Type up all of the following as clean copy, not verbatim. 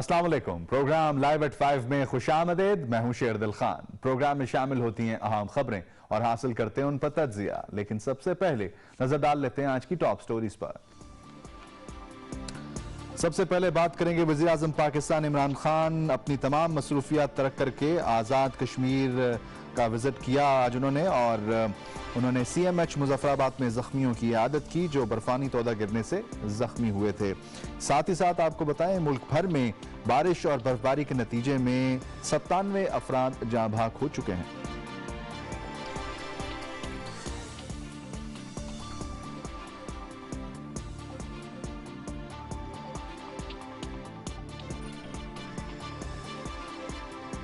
अस्सलाम वालेकुम। Programme live at 5 में खुशामदीद। मैं हूं शेर दिल खान। प्रोग्राम में शामिल होती हैं अहम खबरें और हासिल करते हैं उन पर तज्जिया। लेकिन सबसे पहले नजर डाल लेते हैं आज की टॉप स्टोरीज पर। सबसे पहले बात करेंगे वजीर आजम पाकिस्तान इमरान खान अपनी तमाम मसरूफियात तरक करके आज़ाद कश्मीर का विजिट किया आज उन्होंने, और उन्होंने CMH मुजफ्फराबाद में जख्मियों की इयादत की जो बर्फानी तोदा गिरने से जख्मी हुए थे। साथ ही साथ आपको बताएं मुल्क भर में बारिश और बर्फबारी के नतीजे में 97 अफराद जाँ भाग हो चुके हैं।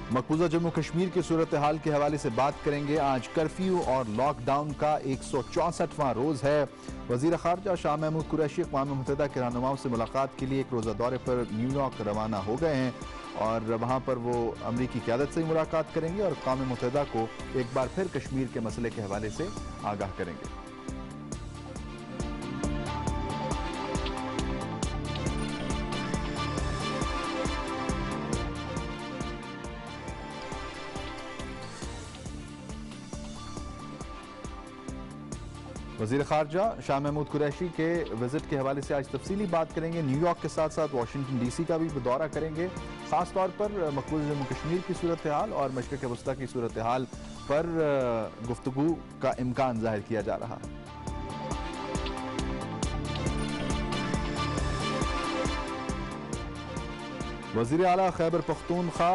मकबूजा जम्मू कश्मीर की सूरत हाल के हवाले से बात करेंगे। आज कर्फ्यू और लॉकडाउन का 164वां रोज है। वजीर खारजा शाह महमूद कुरैशी अक़वाम मुत्तहिदा के रहनुमाओं से मुलाकात के लिए एक रोज़ा दौरे पर न्यूयॉर्क रवाना हो गए हैं और वहाँ पर वो अमरीकी क़यादत से मुलाकात करेंगे और अक़वाम मुत्तहिदा को एक बार फिर कश्मीर के मसले के हवाले से आगाह करेंगे। वज़ीर ख़ारजा शाह महमूद कुरैशी के विजिट के हवाले से आज तफसीली बात करेंगे। न्यूयॉर्क के साथ साथ वाशिंगटन DC का भी दौरा करेंगे। ख़ास तौर पर मकबूजा जम्मू कश्मीर की सूरत हाल और मशरिक़ वस्ता की सूरत हाल पर गुफ्तगू का इम्कान जाहिर किया जा रहा है। वज़ीर आला खैबर पख्तूनख्वा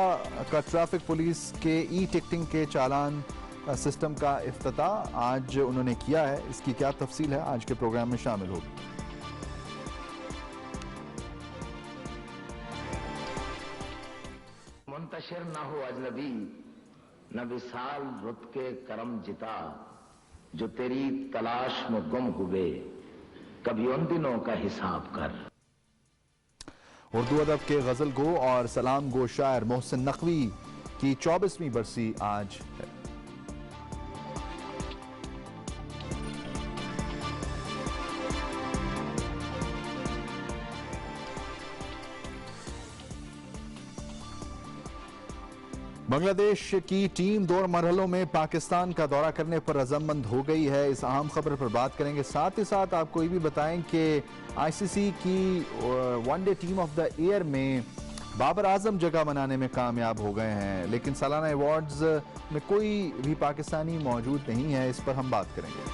का ट्रैफिक पुलिस के टिकटिंग के चालान सिस्टम का इफ्तिताह आज उन्होंने किया है। इसकी क्या तफसील है आज के प्रोग्राम में शामिल होगी। मुंतशिर ना हो अजनबी न विसाल रुत के करम जिता जो तेरी तलाश में गुम हुए कभी उन दिनों का हिसाब कर। उर्दू अदब के गजल गो और सलाम गो शायर मोहसिन नकवी की 24वीं बरसी आज है। बांग्लादेश की टीम 2 मरहलों में पाकिस्तान का दौरा करने पर रज़ामंद हो गई है। इस अहम खबर पर बात करेंगे। साथ ही साथ आपको ये भी बताएं कि ICC की one day team of the year में बाबर आजम जगह बनाने में कामयाब हो गए हैं, लेकिन सालाना अवार्ड्स में कोई भी पाकिस्तानी मौजूद नहीं है। इस पर हम बात करेंगे।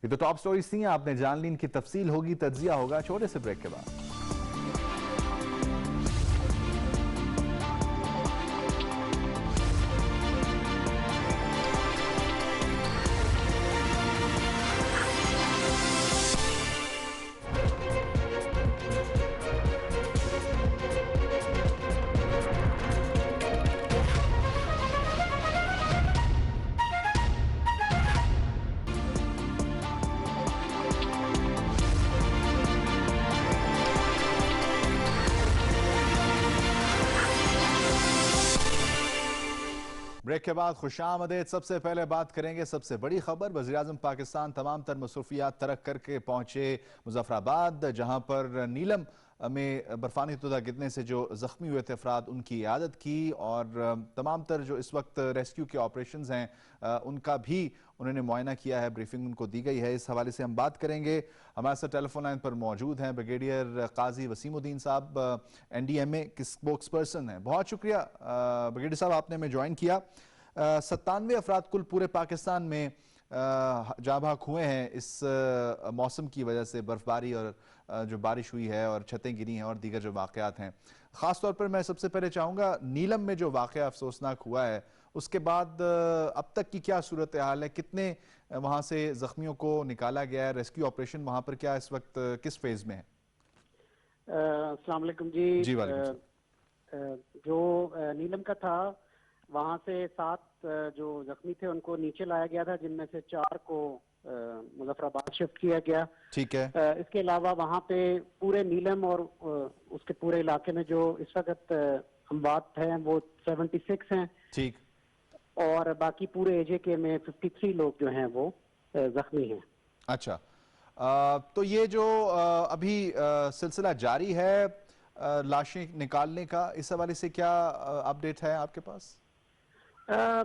ये तो टॉप स्टोरीज थी, आपने जान ली। इनकी तफसील होगी, तज्जिया होगा छोटे से ब्रेक के बाद। ब्रेक के बाद खुशामदीद। सबसे पहले बात करेंगे सबसे बड़ी खबर। वज़ीर आज़म पाकिस्तान तमाम तर मसरूफियात तरक करके पहुंचे मुजफ्फराबाद, जहां पर नीलम में बर्फानी तोदा गिरने से जो जख्मी हुए थे अफराद उनकी इयादत की और तमाम तर जो इस वक्त रेस्क्यू के ऑपरेशंस हैं उनका भी उन्होंने मुआयना किया है, ब्रीफिंग उनको दी गई है। इस हवाले से हम बात करेंगे। हमारे साथ टेलीफोन लाइन पर मौजूद हैं ब्रिगेडियर काजी वसीमुद्दीन साहब, NDMA के स्पोक्स पर्सन हैं। बहुत शुक्रिया ब्रिगेडियर साहब, आपने हमें ज्वाइन किया। 97 अफराद कुल पूरे पाकिस्तान में जाँ भाग हुए हैं इस मौसम की वजह से, बर्फबारी और जो बारिश हुई है और छतें गिरी हैं और दीगर जो वाक़यात हैं। ख़ास तौर पर मैं सबसे पहले चाहूँगा नीलम में जो वाक़या अफसोसनाक हुआ है उसके बाद अब तक की क्या सूरत हाल है, कितने वहाँ से ज़ख्मियों को निकाला गया है, रेस्क्यू ऑपरेशन वहाँ पर क्या इस वक्त किस फेज़ में है? अस्सलाम वालेकुम जी। जी वालेकुम। जो नीलम का था वहाँ से 7 जो जख्मी थे उनको नीचे लाया गया था, जिनमें से 4 को मुजफ्फराबाद शिफ्ट किया गया। ठीक है। इसके अलावा वहाँ पे पूरे नीलम और उसके पूरे इलाके में जो इस वक्त अमवात हैं वो 76 हैं। ठीक। और बाकी पूरे AJK में 53 लोग जो हैं वो जख्मी हैं। अच्छा, तो ये जो अभी सिलसिला जारी है लाशें निकालने का, इस हवाले से क्या अपडेट है आपके पास? अ,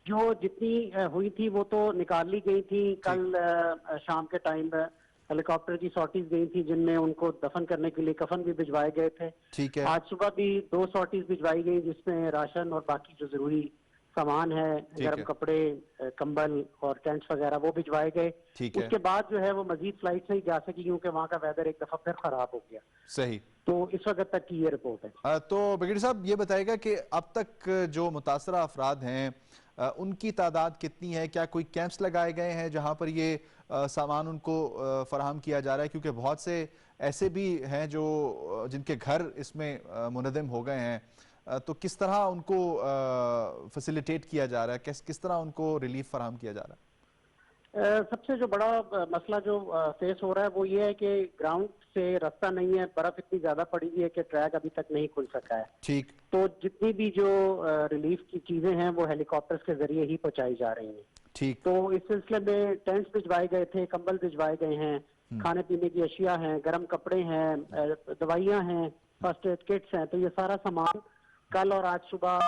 जो जितनी हुई थी वो तो निकाल ली गई थी। कल शाम के टाइम हेलीकॉप्टर की सॉर्टीज गई थी जिनमें उनको दफन करने के लिए कफन भी भिजवाए गए थे। ठीक है। आज सुबह भी 2 सॉर्टीज भिजवाई गई जिसमें राशन और बाकी जो जरूरी सामान है, गर्म कपड़े, कंबल और टेंट्स वगैरह वो भिजवाए गए। ठीक है। उसके बाद जो है वो मजीद फ्लाइट से ही जा सकी क्योंकि वहाँ का वेदर एक दफा फिर खराब हो गया। सही। तो इस वक्त तक की ये रिपोर्ट है। तो ब्रिगेडियर साहब ये बताएगा कि अब तक जो मुतासरा अफराद हैं उनकी तादाद कितनी है? क्या कोई कैंप्स लगाए गए हैं जहां पर ये सामान उनको फराहम किया जा रहा है? क्योंकि बहुत से ऐसे भी हैं जो जिनके घर इसमें मुनदम हो गए हैं, तो किस तरह उनको फैसिलिटेट किया जा रहा है, किस तरह उनको रिलीफ फराहम किया जा रहा है? सबसे जो बड़ा मसला जो फेस हो रहा है वो ये है कि ग्राउंड से रास्ता नहीं है, बर्फ इतनी ज्यादा पड़ी हुई है कि ट्रैक अभी तक नहीं खुल सका है। ठीक। तो जितनी भी जो रिलीफ की चीजें हैं वो हेलीकॉप्टर्स के जरिए ही पहुंचाई जा रही हैं। ठीक। तो इस सिलसिले में टेंट्स भिजवाए गए थे, कंबल भिजवाए गए हैं, खाने पीने की अशिया हैं, गर्म कपड़े हैं, दवाइयां हैं, फर्स्ट एड किट्स हैं। तो ये सारा सामान कल और आज सुबह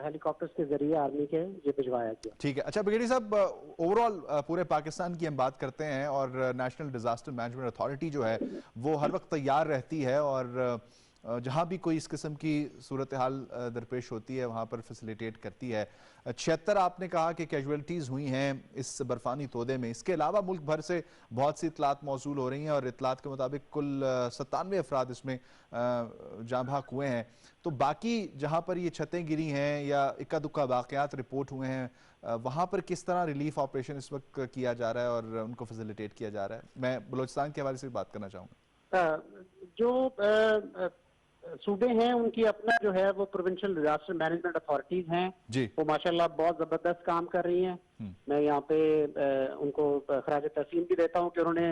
हेलीकॉप्टर्स के जरिए आर्मी के ये भिजवाया गया। ठीक है। अच्छा ब्रिगेडियर साहब, ओवरऑल पूरे पाकिस्तान की हम बात करते हैं और नेशनल डिजास्टर मैनेजमेंट अथॉरिटी जो है वो हर वक्त तैयार रहती है और जहां भी कोई इस किस्म की सूरत हाल दरपेश होती है वहां पर फैसिलिटेट करती है। 76 आपने कहा कि कैजुअलिटीज़ हुई हैं इस बर्फानी तोदे में। इसके अलावा मुल्क भर से बहुत सी इतलात मौसूल हो रही हैं और इतलात के मुताबिक कुल 97 अफराद इसमें जाँ भाग हुए हैं। तो बाकी जहां पर ये छतें गिरी हैं या इक्का दुक्का वाकयात रिपोर्ट हुए हैं, वहां पर किस तरह रिलीफ ऑपरेशन इस वक्त किया जा रहा है और उनको फैसिलिटेट किया जा रहा है? मैं बलोचिस्तान के हवाले से बात करना चाहूँगा। जो सूबे हैं उनकी अपना जो है वो प्रोविंशियल डिजास्टर मैनेजमेंट अथॉरिटीज हैं जी। वो माशाल्लाह बहुत जबरदस्त काम कर रही हैं। मैं यहाँ पे उनको खराज तहसीन भी देता हूँ कि उन्होंने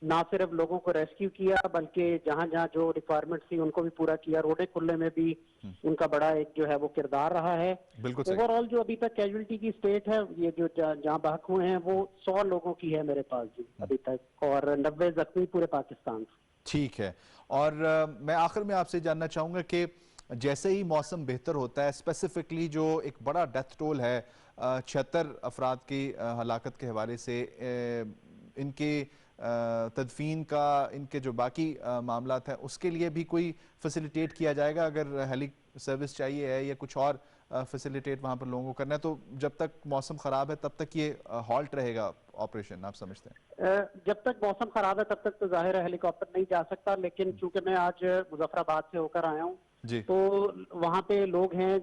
ना सिर्फ लोगों को रेस्क्यू किया बल्कि जहाँ जहाँ जो रिक्वायरमेंट थी उनको भी पूरा किया। रोडे खुलने में भी उनका बड़ा एक जो है वो किरदार रहा है। ओवरऑल जो अभी तक कैजुअलिटी की स्टेट है, ये जो जहाँ बहक हुए हैं वो 100 लोगों की है मेरे पास जी अभी तक, और 90 जख्मी पूरे पाकिस्तान से। ठीक है। और मैं आखिर में आपसे जानना चाहूँगा कि जैसे ही मौसम बेहतर होता है, स्पेसिफिकली जो एक बड़ा डेथ टोल है 76 अफराद की हलाकत के हवाले से, इनके तदफीन का, इनके जो बाकी मामलात हैं उसके लिए भी कोई फैसिलिटेट किया जाएगा? अगर हेली सर्विस चाहिए है या कुछ और फैसिलिटेट वहाँ पर लोगों को करना है, तो जब तक मौसम ख़राब है तब तक ये हॉल्ट रहेगा ऑपरेशन, आप समझते हैं? जब तक मौसम खराब है तब तक तो जाहिर है हेलीकॉप्टर नहीं जा सकता, लेकिन चूंकि मैं आज मुजफ्फराबाद से होकर आया हूँ तो वहाँ पे लोग हैं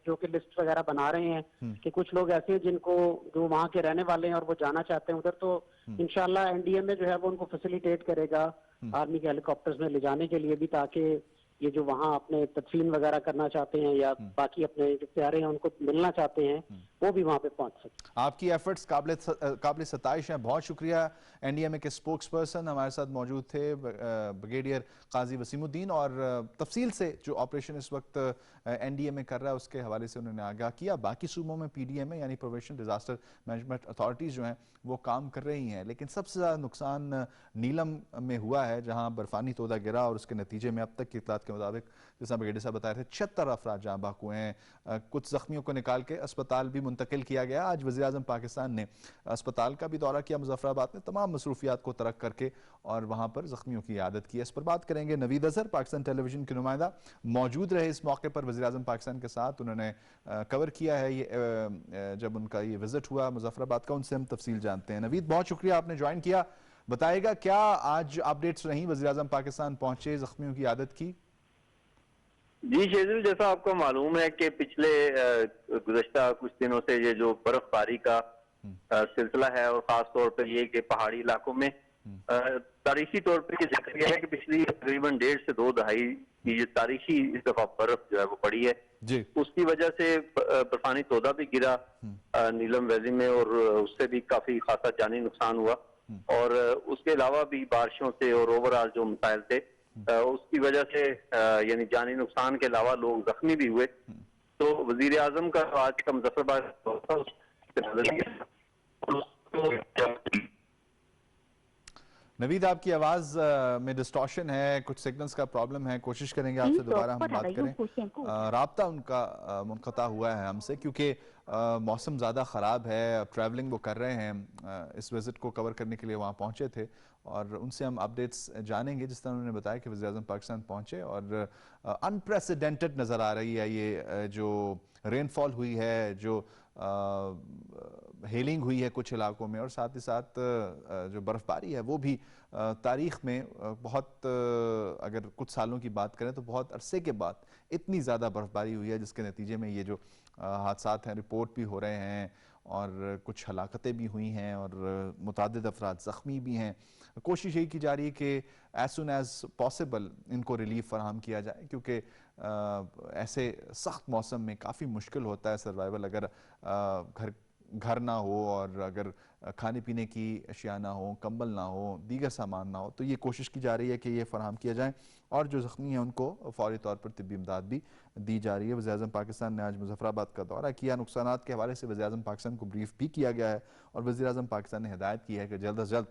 जो कि लिस्ट वगैरह बना रहे हैं कि कुछ लोग ऐसे हैं जिनको जो वहाँ के रहने वाले हैं और वो जाना चाहते हैं उधर, तो इंशाल्लाह एनडीएमए जो है वो उनको फैसिलिटेट करेगा आर्मी के हेलीकॉप्टर्स में ले जाने के लिए भी, ताकि ये जो वहाँ अपने तदफीन वगैरह करना चाहते हैं या बाकी अपने जो प्यारे हैं उनको मिलना चाहते हैं वो भी वहाँ पे पहुँच सके। आपकी एफर्ट्स काबिल सताइश हैं, बहुत शुक्रिया। एनडीएमए के स्पोक्स पर्सन हमारे साथ मौजूद थे ब्रिगेडियर काजी वसीमुद्दीन, और तफसील से जो ऑपरेशन इस वक्त एनडीएमए कर रहा है उसके हवाले से उन्होंने आगाह किया। बाकी सूबों में पीडीएमए यानी प्रोविंशियल डिजास्टर मैनेजमेंट अथॉरिटीज़ जो हैं वो काम कर रही हैं, लेकिन सबसे ज़्यादा नुकसान नीलम में हुआ है जहाँ बर्फानी तोदा गिरा और उसके नतीजे में अब तक की इतलात के मुताबिक, जैसा ब्रिगेडियर साहब बता रहे थे, 76 अफराद जाँ बहक हुए हैं। कुछ जख्मियों को निकाल के अस्पताल भी मुंतकिल किया गया। आज वज़ीर आज़म पाकिस्तान ने अस्पताल का भी दौरा किया मुजफ्फराबाद में, तमाम मसरूफियात को तरक करके, और वहाँ पर जख्मियों की इयादत की। इस पर बात करेंगे। नवीद अजहर पाकिस्तान टेलीविजन के नुमाइंदा मौजूद रहे इस मौके पर वज़ीर आज़म पाकिस्तान के साथ, उन्होंने कवर किया है ये जब उनका ये विजिट हुआ मुजफ्फराबाद का। उनसे हम तफसील जानते हैं। नवीद, बहुत शुक्रिया आपने ज्वाइन किया। बताएगा क्या आज अपडेट्स रही? वज़ीर आज़म पाकिस्तान पहुंचे, जख्मियों की इयादत की? जी शेजुल, जैसा आपको मालूम है कि पिछले गुज़श्ता कुछ दिनों से ये जो बर्फबारी का सिलसिला है, और खास तौर पर ये कि पहाड़ी इलाकों में तारीखी तौर पर ये जिक्र किया है कि पिछली तकरीबन 1.5 से 2 दहाई की ये तारीखी इस दफा बर्फ जो है वो पड़ी है जी। उसकी वजह से बर्फानी तोदा भी गिरा नीलम वैली में, और उससे भी काफी खासा जानी नुकसान हुआ, और उसके अलावा भी बारिशों से और ओवरऑल जो मसाइल थे उसकी वजह से यानी जानी नुकसान के अलावा लोग जख्मी भी हुए। तो वजीर आजम का आज का मुजफ्फराबाद नवीद, आपकी आवाज में डिस्टॉर्शन है, कुछ सिग्नल्स का प्रॉब्लम है, कोशिश करेंगे आपसे दोबारा हम बात करें। राब्ता उनका मुनक़ता हुआ है हमसे क्योंकि मौसम ज़्यादा ख़राब है, ट्रैवलिंग वो कर रहे हैं, इस विज़िट को कवर करने के लिए वहाँ पहुँचे थे और उनसे हम अपडेट्स जानेंगे। जिस तरह उन्होंने बताया कि वज़ीर-ए-आज़म पाकिस्तान पहुँचे और अनप्रेसिडेंटेड नज़र आ रही है ये जो रेनफॉल हुई है, जो हेलिंग हुई है कुछ इलाकों में और साथ ही साथ जो बर्फ़बारी है वो भी तारीख़ में बहुत, अगर कुछ सालों की बात करें तो बहुत अरसे के बाद इतनी ज़्यादा बर्फ़बारी हुई है जिसके नतीजे में ये जो हादसात हैं रिपोर्ट भी हो रहे हैं और कुछ हलाकतें भी हुई हैं और मुतादिद अफराद ज़ख्मी भी हैं। कोशिश यही की जा रही है कि एज सुन एज़ पॉसिबल इनको रिलीफ फराहम किया जाए क्योंकि ऐसे सख्त मौसम में काफ़ी मुश्किल होता है सर्वाइवल अगर घर ना हो और अगर खाने पीने की अशिया ना हो, कंबल ना हो, दीगर सामान ना हो, तो ये कोशिश की जा रही है कि ये फराहम किया जाए और जो ज़ख्मी हैं उनको फ़ौरी तौर पर तिब्बी इमदाद भी दी जा रही है। वज़ीर-ए-आज़म पाकिस्तान ने आज मुज़फ़्फ़राबाद का दौरा किया, नुकसानात के हवाले से वज़ीर-ए-आज़म पाकिस्तान को ब्रीफ भी किया गया है और वज़ीर-ए-आज़म पाकिस्तान ने हिदायत की है कि जल्द अज़ जल्द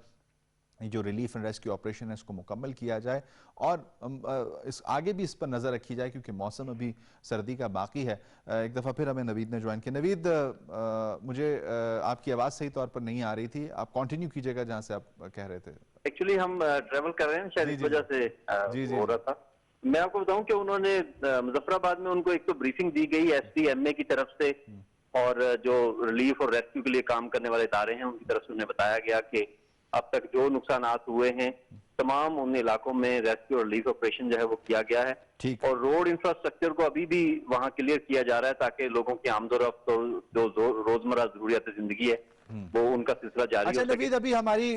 जो रिलीफ एंड रेस्क्यू ऑपरेशन है इसको मुकम्मल किया जाए और इस आगे भी इस पर नज़र रखी जाए क्योंकि मौसम अभी सर्दी का बाकी है। एक दफ़ा फिर हमें नवीद ने ज्वाइन किया। नवीद, मुझे आपकी आवाज़ सही तौर पर नहीं आ रही थी, आप कंटिन्यू कीजिएगा जहाँ से आप कह रहे थे। एक्चुअली हम ट्रेवल कर रहे हैं, शायद इस वजह से हो रहा था। मैं आपको बताऊं कि उन्होंने मुजफ्फराबाद में उनको एक तो ब्रीफिंग दी गई SDMA की तरफ से और जो रिलीफ और रेस्क्यू के लिए काम करने वाले इदारे हैं उनकी तरफ से उन्हें बताया गया कि अब तक जो नुकसानात हुए हैं तमाम उन इलाकों में रेस्क्यू और रिलीफ ऑपरेशन जो है वो किया गया है और रोड इंफ्रास्ट्रक्चर को अभी भी वहाँ क्लियर किया जा रहा है ताकि लोगों की आमदोरफ्त जो रोजमर्रा जरूरियात जिंदगी है वो उनका सिलसिला जारी हो सके। नवीद, अभी हमारी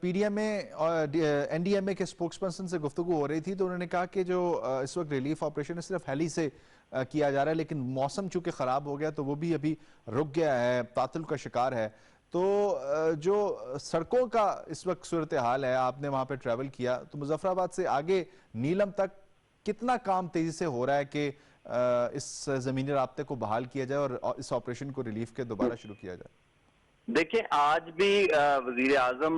PDMA और NDMA के स्पोक्सपर्सन से गुफ्तगू हो रही थी तो उन्होंने कहा कि जो इस वक्त रिलीफ ऑपरेशन है सिर्फ हेली से किया जा रहा है लेकिन मौसम चूंकि ख़राब हो गया तो वो भी अभी रुक गया है, तातुल का शिकार है। तो जो सड़कों का इस वक्त सूरत हाल है, आपने वहाँ पे ट्रैवल किया तो मुजफ्फराबाद से आगे नीलम तक कितना काम तेजी से हो रहा है कि इस ज़मीनी राब्ते को बहाल किया जाए और इस ऑपरेशन को रिलीफ के दोबारा शुरू किया जाए? देखिए, आज भी वजीर आजम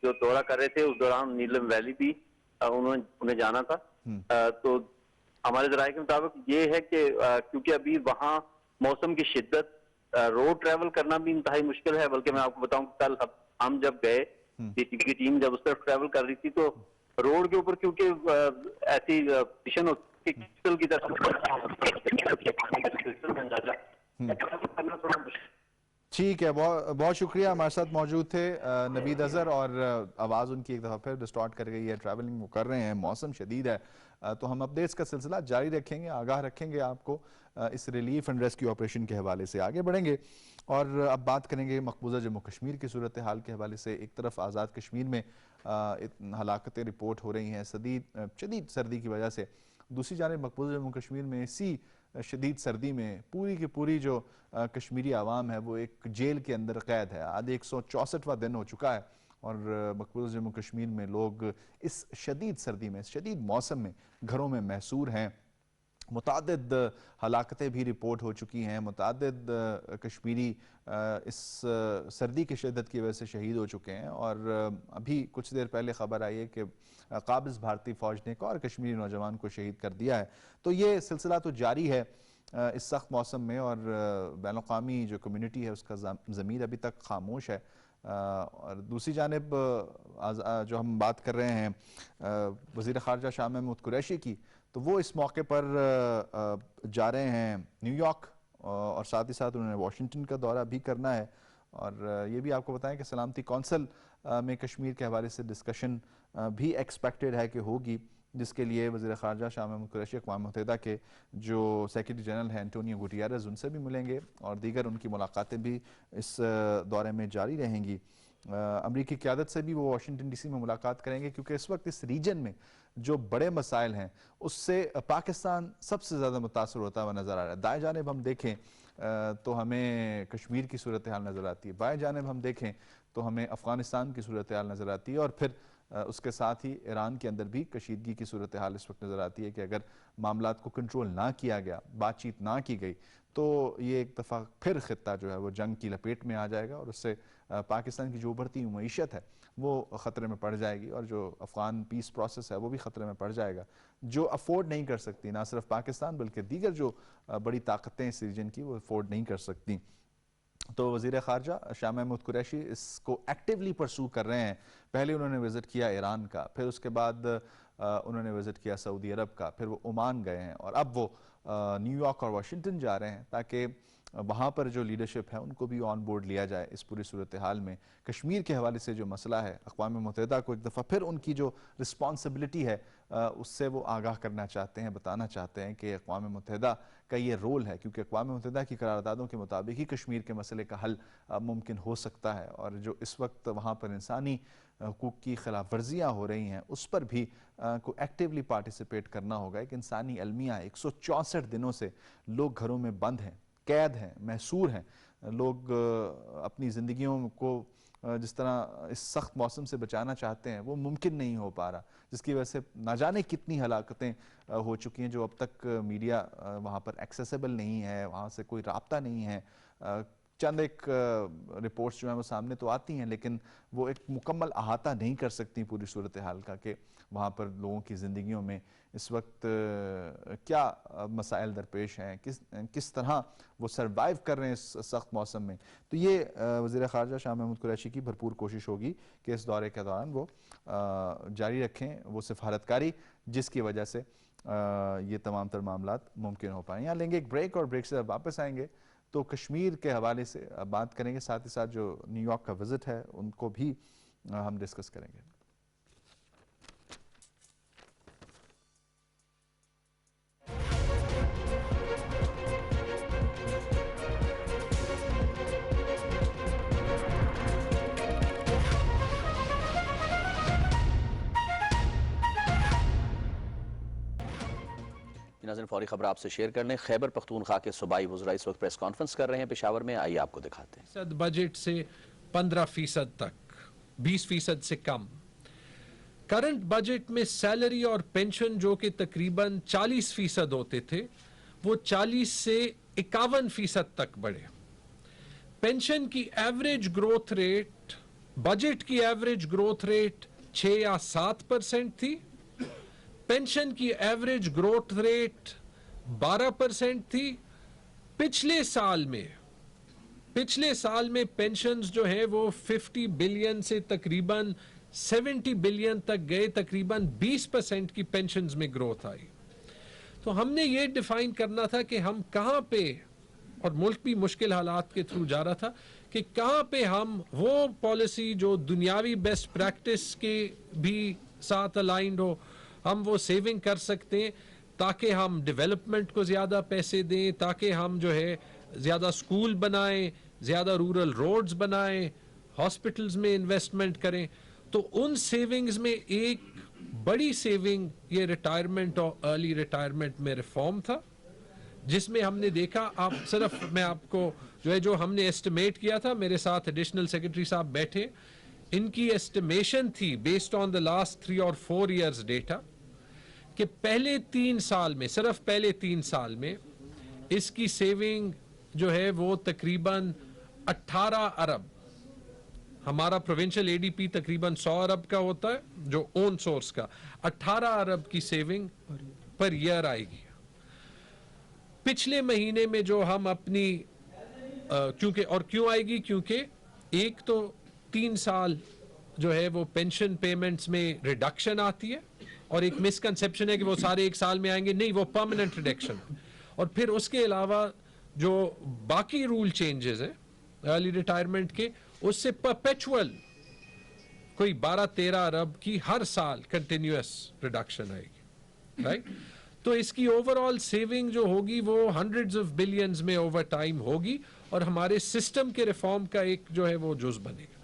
जो दौरा कर रहे थे उस दौरान नीलम वैली भी उन्हें जाना था। तो हमारे ज़राए के मुताबिक ये है कि क्योंकि अभी वहाँ मौसम की शिद्दत, रोड ट्रैवल करना भी इंतहाई मुश्किल है। बल्कि मैं आपको बताऊं कल हम जब गए, की टीम जब उस तरफ ट्रैवल कर रही थी तो रोड के ऊपर क्योंकि ऐसी पोजिशन होती की तरफ ठीक है, बहुत शुक्रिया। हमारे साथ मौजूद थे नवीद अजहर और आवाज़ उनकी एक दफ़ा फिर डिस्टॉर्ट कर गई है, ट्रैवलिंग वो कर रहे हैं, मौसम शदीद है तो हम अपडेट्स का सिलसिला जारी रखेंगे, आगाह रखेंगे आपको इस रिलीफ एंड रेस्क्यू ऑपरेशन के हवाले से आगे बढ़ेंगे और अब बात करेंगे मकबूजा जम्मू कश्मीर की सूरत हाल के हवाले से। एक तरफ आज़ाद कश्मीर में हलाकतें रिपोर्ट हो रही हैं शदीद सर्दी की वजह से, दूसरी जानिब मकबूजा जम्मू कश्मीर में इसी शदीद सर्दी में पूरी की पूरी जो कश्मीरी आवाम है वो एक जेल के अंदर कैद है। आज 164वां दिन हो चुका है और मकबूजा जम्मू कश्मीर में लोग इस शदीद सर्दी में, इस शदीद मौसम में घरों में महसूर हैं। मुतादिद हलाकतें भी रिपोर्ट हो चुकी हैं, मुतादिद कश्मीरी इस सर्दी की शिद्दत की वजह से शहीद हो चुके हैं और अभी कुछ देर पहले खबर आई है कि काबिज़ भारतीय फ़ौज ने एक और कश्मीरी नौजवान को शहीद कर दिया है। तो ये सिलसिला तो जारी है इस सख्त मौसम में और बैनुल-अक़वामी जो कम्युनिटी है उसका ज़मीर अभी तक खामोश है। और दूसरी जानिब जो हम बात कर रहे हैं वज़ीर ख़ारजा शाह महमूद कुरैशी की, तो वो इस मौके पर जा रहे हैं न्यूयॉर्क और साथ ही साथ उन्होंने वाशिंगटन का दौरा भी करना है। और ये भी आपको बताएं कि सलामती कौंसिल में कश्मीर के हवाले से डिस्कशन भी एक्सपेक्टेड है कि होगी, जिसके लिए वज़ीर ख़ारजा शाह महमूद कुरैशी अक़वाम मुत्तहिदा के जो सेक्रेटरी जनरल हैं एंटोनियो गुटेरेस उनसे भी मिलेंगे और दीगर उनकी मुलाकातें भी इस दौरे में जारी रहेंगी। अमरीकी क़यादत से भी वो वाशिंगटन DC में मुलाकात करेंगे क्योंकि इस वक्त इस रीजन में जो बड़े मसाइल हैं उससे पाकिस्तान सबसे ज़्यादा मुतासर होता हुआ नज़र आ रहा है। दाएं जानिब हम देखें तो हमें कश्मीर की सूरत हाल नज़र आती है, बाएं जानिब हम देखें तो हमें अफ़गानिस्तान की सूरत हाल नज़र आती है और फिर उसके साथ ही ईरान के अंदर भी कशीदगी की सूरत हाल इस वक्त नज़र आती है कि अगर मामलात को कंट्रोल ना किया गया, बातचीत ना की गई तो ये एक दफ़ा फिर ख़ित्ता जो है वो जंग की लपेट में आ जाएगा और उससे पाकिस्तान की जो उभरती हुई मईशत है वो ख़तरे में पड़ जाएगी और जो अफ़गान पीस प्रोसेस है वो भी ख़तरे में पड़ जाएगा, जो अफोर्ड नहीं कर सकती ना सिर्फ पाकिस्तान बल्कि दीगर जो बड़ी ताकतें इस रीजन की वो अफोर्ड नहीं कर सकती। तो वज़ीर ख़ारजा शाह महमूद कुरैशी इसको एक्टिवली परसू कर रहे हैं। पहले उन्होंने विज़िट किया ईरान का, फिर उसके बाद उन्होंने विज़िट किया सऊदी अरब का, फिर वो ओमान गए हैं और अब वो न्यूयॉर्क और वाशिंगटन जा रहे हैं ताकि वहाँ पर जो लीडरशिप है उनको भी ऑन बोर्ड लिया जाए इस पूरी सूरत हाल में। कश्मीर के हवाले से जो मसला है, अक़वाम मुत्तहिदा को एक दफ़ा फिर उनकी जो रिस्पॉन्सिबिलिटी है उससे वो आगाह करना चाहते हैं, बताना चाहते हैं कि अक़वाम मुत्तहिदा का ये रोल है, क्योंकि अक़वाम मुत्तहिदा की करारदादों के मुताबिक ही कश्मीर के मसले का हल मुमकिन हो सकता है। और जो इस वक्त वहाँ पर इंसानी हुकूक की खिलाफ वर्जियाँ हो रही हैं उस पर भी को एक्टिवली पार्टिसिपेट करना होगा। एक इंसानी अलमिया है, 164 दिनों से लोग घरों में बंद हैं, कैद हैं, महसूर हैं, लोग अपनी ज़िंदगियों को जिस तरह इस सख्त मौसम से बचाना चाहते हैं वो मुमकिन नहीं हो पा रहा, जिसकी वजह से ना जाने कितनी हलाकतें हो चुकी हैं जो अब तक मीडिया वहाँ पर एक्सेसिबल नहीं है, वहाँ से कोई राब्ता नहीं है। चंद एक रिपोर्ट्स जो हैं वो सामने तो आती हैं लेकिन वो एक मुकम्मल अहाता नहीं कर सकती पूरी सूरत हाल का कि वहाँ पर लोगों की ज़िंदगियों में इस वक्त क्या मसाइल दरपेश हैं, किस तरह वो सरवाइव कर रहे हैं इस सख्त मौसम में। तो ये वज़ीर ख़ारजा शाह महमूद कुरैशी की भरपूर कोशिश होगी कि इस दौरे के दौरान वो जारी रखें वो सफारतकारी जिसकी वजह से ये तमाम तर मामलात मुमकिन हो पाएँ। यहाँ लेंगे एक ब्रेक और ब्रेक से जब वापस आएंगे तो कश्मीर के हवाले से बात करेंगे, साथ ही साथ जो न्यूयॉर्क का विज़िट है उनको भी हम डिस्कस करेंगे। नाज़रीन, फौरी खबर आपसे शेयर कर लें। खैबर पख्तूनख्वा के सूबाई वज़रा इस वक्त प्रेस कॉन्फ्रेंस कर रहे हैं पेशावर में, आइए आपको दिखाते हैं। बजट से 15% तक, 20% से कम। करंट बजट में सैलरी और पेंशन जो कि तकरीबन 40% होते थे वो 40 से 51% तक बढ़े। पेंशन की एवरेज ग्रोथ रेट, बजट की एवरेज ग्रोथ रेट 6 या 7% थी, पेंशन की एवरेज ग्रोथ रेट 12% थी। पिछले साल में पेंशन्स जो है वो 50 बिलियन से तकरीबन 70 बिलियन तक गए, तकरीबन 20% की पेंशन्स में ग्रोथ आई। तो हमने ये डिफाइन करना था कि हम कहाँ पे, और मुल्क भी मुश्किल हालात के थ्रू जा रहा था, कि कहाँ पे हम वो पॉलिसी जो दुनियावी बेस्ट प्रैक्टिस के भी साथ अलाइंड हो, हम वो सेविंग कर सकते हैं ताकि हम डेवलपमेंट को ज़्यादा पैसे दें, ताकि हम जो है ज़्यादा स्कूल बनाएं, ज़्यादा रूरल रोड्स बनाएं, हॉस्पिटल्स में इन्वेस्टमेंट करें। तो उन सेविंग्स में एक बड़ी सेविंग ये रिटायरमेंट और अर्ली रिटायरमेंट में रिफॉर्म था, जिसमें हमने देखा, आप सिर्फ मैं आपको जो है जो हमने एस्टिमेट किया था, मेरे साथ एडिशनल सेक्रेटरी साहब बैठे, इनकी एस्टिमेशन थी बेस्ड ऑन द लास्ट 3 और 4 इयर्स डेटा कि पहले 3 साल में, सिर्फ पहले 3 साल में इसकी सेविंग जो है वो तकरीबन 18 अरब, हमारा प्रोविंशियल एडीपी तकरीबन 100 अरब का होता है जो ओन सोर्स का, 18 अरब की सेविंग पर ईयर आएगी। पिछले महीने में जो हम अपनी क्योंकि, और क्यों आएगी, क्योंकि एक तो 3 साल जो है वो पेंशन पेमेंट्स में रिडक्शन आती है, और एक मिसकंसेप्शन है कि वो सारे एक साल में आएंगे, नहीं, वो परमानेंट रिडक्शन। और फिर उसके अलावा जो बाकी रूल चेंजेस हैं अर्ली रिटायरमेंट के, उससे परपेचुअल कोई 12-13 अरब की हर साल कंटिन्यूअस रिडक्शन आएगी, राइट। तो इसकी ओवरऑल सेविंग जो होगी वो हंड्रेड्स ऑफ बिलियंस में ओवर टाइम होगी और हमारे सिस्टम के रिफॉर्म का एक जो है वो जुज बनेगा।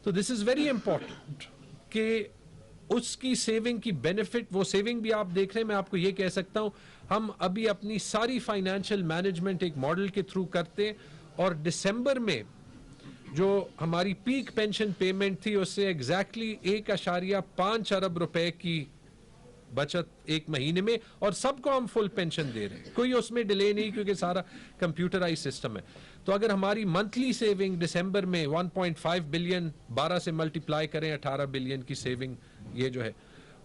तो दिस इज वेरी इंपॉर्टेंट कि उसकी सेविंग की बेनिफिट, वो सेविंग भी आप देख रहे हैं, मैं आपको ये कह सकता हूं, हम अभी अपनी सारी फाइनेंशियल मैनेजमेंट एक मॉडल के थ्रू करते हैं, और दिसंबर में जो हमारी पीक पेंशन पेमेंट थी उससे एग्जैक्टली 1.5 अरब रुपए की बचत 1 महीने में, और सबको हम फुल पेंशन दे रहे हैं, कोई उसमें डिले नहीं क्योंकि सारा कंप्यूटराइज सिस्टम है। तो अगर हमारी मंथली सेविंग दिसंबर में 1.5 बिलियन 12 से मल्टीप्लाई करें 18 बिलियन की सेविंग ये जो है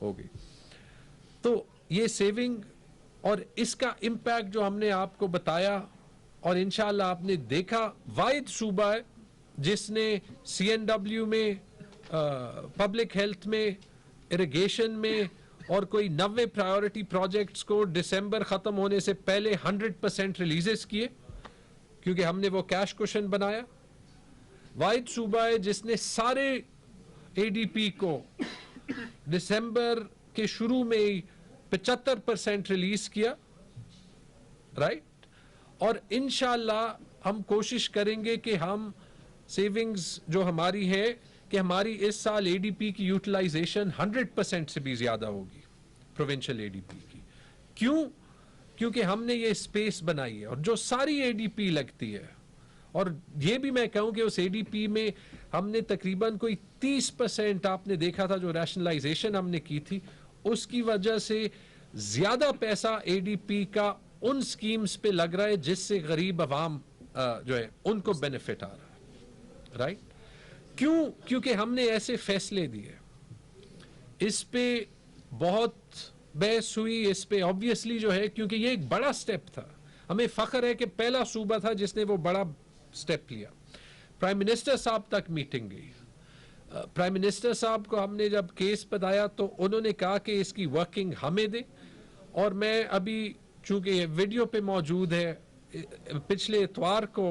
होगी। तो ये सेविंग और इसका इम्पैक्ट जो हमने आपको बताया और इंशाल्लाह आपने देखा, वाहिद सूबा है जिसने CNW में, पब्लिक हेल्थ में, इरिगेशन में और कोई 90 प्रायोरिटी प्रोजेक्ट्स को दिसंबर खत्म होने से पहले 100% रिलीजेस किए क्योंकि हमने वो कैश कुशन बनाया। वाहिद सूबा है जिसने सारे ADP को दिसंबर के शुरू में ही 75% रिलीज किया, राइट। और इंशाल्लाह हम कोशिश करेंगे कि हम सेविंग्स जो हमारी है कि हमारी इस साल ADP की यूटिलाइजेशन 100% से भी ज्यादा होगी, प्रोविंशियल ADP की। क्यों? क्योंकि हमने ये स्पेस बनाई है और जो सारी ADP लगती है, और ये भी मैं कहूं कि उस ADP में हमने तकरीबन कोई 30% आपने देखा था जो रैशनलाइजेशन हमने की थी, उसकी वजह से ज्यादा पैसा ADP का उन स्कीम्स पे लग रहा है जिससे गरीब अवाम जो है उनको बेनिफिट आ रहा है, राइट। क्यों? क्योंकि हमने ऐसे फैसले दिए। इस पे बहुत बहस हुई, इस पे ऑब्वियसली जो है, क्योंकि ये एक बड़ा स्टेप था। हमें फख्र है कि पहला सूबा था जिसने वो बड़ा स्टेप लिया। प्राइम मिनिस्टर साहब तक मीटिंग गई। प्राइम मिनिस्टर साहब को हमने जब केस बताया तो उन्होंने कहा कि इसकी वर्किंग हमें दे, और मैं अभी चूंकि वीडियो पे मौजूद है, पिछले इतवार को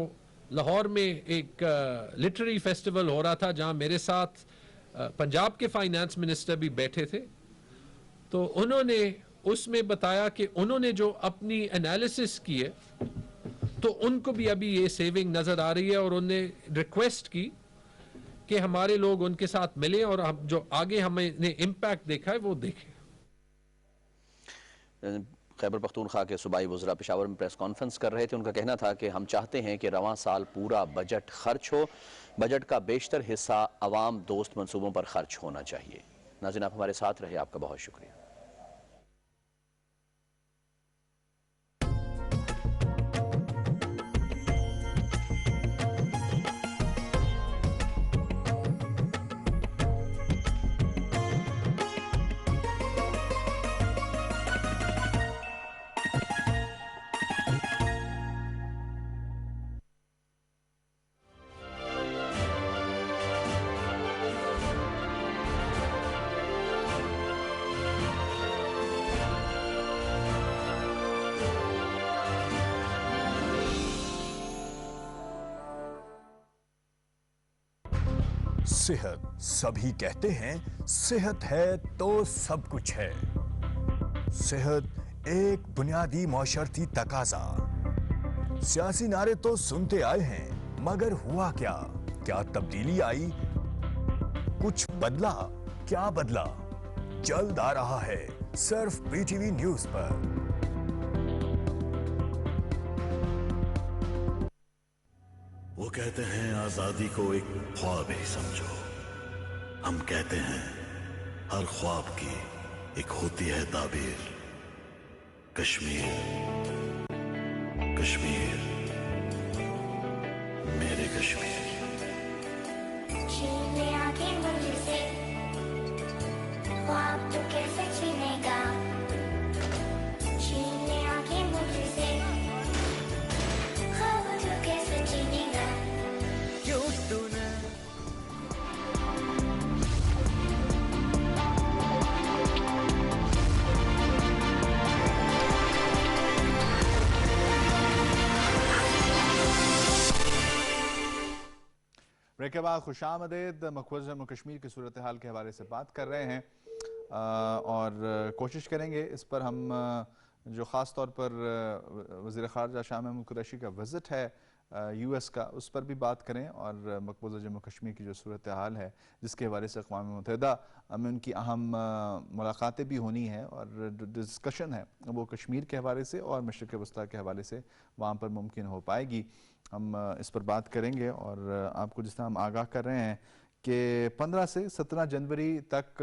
लाहौर में एक लिटरेरी फेस्टिवल हो रहा था जहां मेरे साथ पंजाब के फाइनेंस मिनिस्टर भी बैठे थे। तो उन्होंने उसमें बताया कि उन्होंने जो अपनी एनालिसिस की है तो उनको भी अभी ये सेविंग नजर आ रही है, और उन्होंने रिक्वेस्ट की कि हमारे लोग उनके साथ मिले और हम जो आगे हमने इम्पैक्ट देखा है वो देखें। खैबर पख्तूनख्वा के सूबाई वज़रा पेशावर में प्रेस कॉन्फ्रेंस कर रहे थे। उनका कहना था कि हम चाहते हैं कि रवां साल पूरा बजट खर्च हो, बजट का बेशतर हिस्सा अवाम दोस्त मंसूबों पर खर्च होना चाहिए। नाज़रीन, आप हमारे साथ रहे, आपका बहुत शुक्रिया। सेहत, सभी कहते हैं सेहत है तो सब कुछ है। सेहत एक बुनियादी मौशरती तकाजा। सियासी नारे तो सुनते आए हैं, मगर हुआ क्या? क्या तब्दीली आई? कुछ बदला? क्या बदला? जल्द आ रहा है सिर्फ PTV न्यूज पर। वो कहते हैं आजादी को एक ख्वाब ही समझो। हम कहते हैं हर ख्वाब की एक होती है ताबीर। कश्मीर, कश्मीर, मेरे कश्मीर। छीन ले आंखें मुझसे, ख्वाब तो कैसे छीनेगा। छीन ले आंखें मुझसे, ख्वाब तो कैसे छीनेगा। क्यों तूने ब्रेक के बाद खुशामदीद। मकबूजा जम्मू कश्मीर की सूरत हाल के हवाले से बात कर रहे हैं और कोशिश करेंगे इस पर हम जो ख़ास तौर पर वज़ीर ख़ारजा शाह महमूद कुरैशी का विज़िट है US का, उस पर भी बात करें, और मकबूजा जम्मू कश्मीर की जो सूरत हाल है जिसके हवाले से अक़वाम मुत्तहिदा में उनकी अहम मुलाकातें भी होनी है और डिस्कशन है वो कश्मीर के हवाले से और मशरिक़ वस्ता के हवाले से वहाँ पर मुमकिन हो पाएगी। हम इस पर बात करेंगे और आपको जिस तरह हम आगाह कर रहे हैं कि 15 से 17 जनवरी तक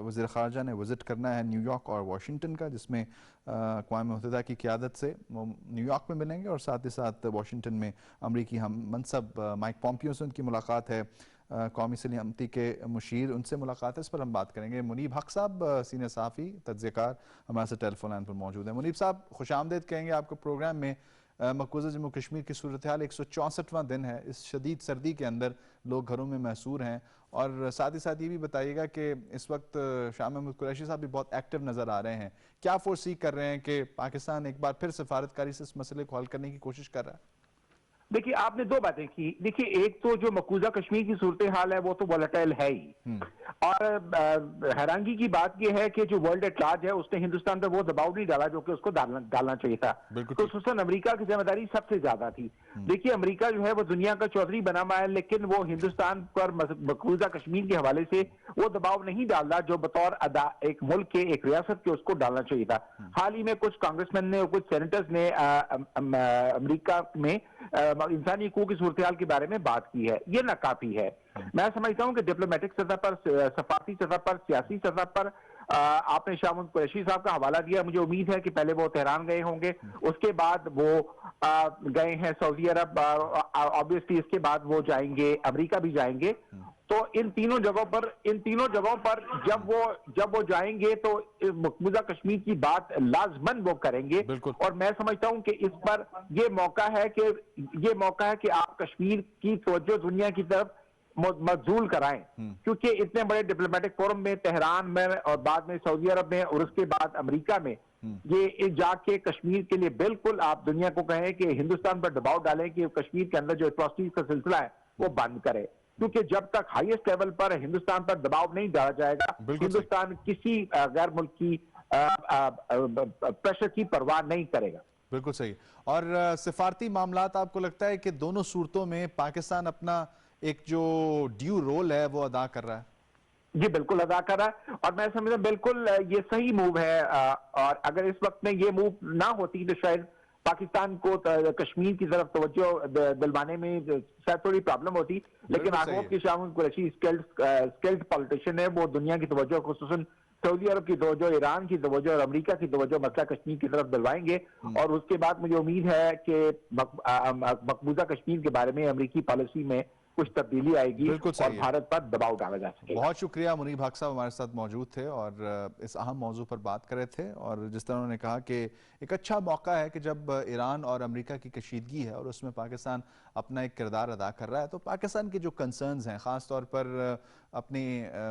वज़ीर ख़ारजा ने विज़िट करना है न्यूयॉर्क और वाशिंगटन का, जिसमें अक़वाम मुत्तहिदा की क़यादत से वो न्यूयॉर्क में मिलेंगे और साथ ही साथ वाशिंगटन में अमरीकी हम मनसब माइक पॉम्पियो से उनकी मुलाकात है, कौमी सलामती के मुशीर उनसे मुलाकात है। इस पर हम बात करेंगे। मुनीब हक साहब सीनियर सहाफ़ी तज्ज़ियेकार हमारे साथ टेलीफोन लाइन पर मौजूद हैं। मुनीब साहब खुशामदीद कहेंगे आपको प्रोग्राम में। मकबूजा जम्मू कश्मीर की सूरत हाल 164वां दिन है, इस शदीद सर्दी के अंदर लोग घरों में महसूर हैं, और साथ ही साथ ये भी बताइएगा कि इस वक्त शाह महमूद कुरैशी साहब भी बहुत एक्टिव नज़र आ रहे हैं। क्या फोर्सी कर रहे हैं कि पाकिस्तान एक बार फिर सफारतकारी से इस मसले को हल करने की कोशिश कर रहा है? देखिए, आपने दो बातें की। देखिए, एक तो जो मकबूजा कश्मीर की सूरत हाल है वो तो वोलेटाइल है ही, और हैरानगी की बात यह है कि जो वर्ल्ड एट लार्ज है उसने हिंदुस्तान पर वो दबाव नहीं डाला जो कि उसको डालना चाहिए था। तो खुसूसन अमेरिका की जिम्मेदारी सबसे ज्यादा थी। देखिए, अमेरिका जो है वो दुनिया का चौधरी बना हुआ है, लेकिन वो हिंदुस्तान पर मकबूजा कश्मीर के हवाले से वो दबाव नहीं डाल रहा जो बतौर एक मुल्क के, एक रियासत के उसको डालना चाहिए था। हाल ही में कुछ कांग्रेसमैन ने और कुछ सेनेटर्स ने अमेरिका में इंसानी हकूक की सूरत हाल के बारे में बात की है। ये नाकाफी है। मैं समझता हूं कि डिप्लोमेटिक सतह पर, सफारती सतह पर, सियासी सतह पर आपने शाह महमूद कुरैशी साहब का हवाला दिया। मुझे उम्मीद है कि पहले वो तेहरान गए होंगे, उसके बाद वो गए हैं सऊदी अरब, ऑब्वियसली इसके बाद वो जाएंगे, अमेरिका भी जाएंगे। तो इन तीनों जगहों पर जब वो जाएंगे तो मकबूजा कश्मीर की बात लाजमन वो करेंगे। और मैं समझता हूं कि इस पर ये मौका है कि आप कश्मीर की तवज्जो दुनिया की तरफ मबजूल कराएं, क्योंकि इतने बड़े डिप्लोमेटिक फोरम में, तेहरान में और बाद में सऊदी अरब में और उसके बाद अमेरिका में, ये जाके कश्मीर के लिए बिल्कुल आप दुनिया को कहें कि हिंदुस्तान पर दबाव डालें कि कश्मीर के अंदर जो एट्रॉसिटीज का सिलसिला है वो बंद करे। क्योंकि जब तक हाईएस्ट लेवल पर हिंदुस्तान पर दबाव नहीं डाला जाएगा, हिंदुस्तान किसी गैर मुल्क की प्रेशर की परवाह नहीं करेगा। बिल्कुल सही। और सिफारती मामलात, आपको लगता है कि दोनों सूरतों में पाकिस्तान अपना एक जो ड्यू रोल है वो अदा कर रहा है? जी बिल्कुल अदा कर रहा है, और मैं समझता हूं बिल्कुल ये सही मूव है। और अगर इस वक्त में ये मूव ना होती तो शायद पाकिस्तान को कश्मीर की तरफ तवज्जो दिलवाने में शायद थोड़ी प्रॉब्लम होती। लेकिन आई होप कि शाह महमूद कुरैशी स्किल्ड पॉलिटिशियन है, वो दुनिया की तवज्जो, खुसूसन सऊदी अरब की तवज्जो, ईरान की तवज्जो और अमेरिका की तवज्जो मसला कश्मीर की तरफ दिलवाएंगे। और उसके बाद मुझे उम्मीद है कि मकबूजा कश्मीर के बारे में अमेरिकी पॉलिसी में कुछ तब्दीली आएगी और भारत पर दबाव डाला जा सके। बहुत शुक्रिया। मुनीब हक साहब हमारे साथ मौजूद थे और इस अहम मौजू पर बात कर रहे थे। और जिस तरह उन्होंने कहा कि एक अच्छा मौका है कि जब ईरान और अमेरिका की कशीदगी है और उसमें पाकिस्तान अपना एक किरदार अदा कर रहा है, तो पाकिस्तान के जो कंसर्न्स हैं, ख़ास तौर पर अपनी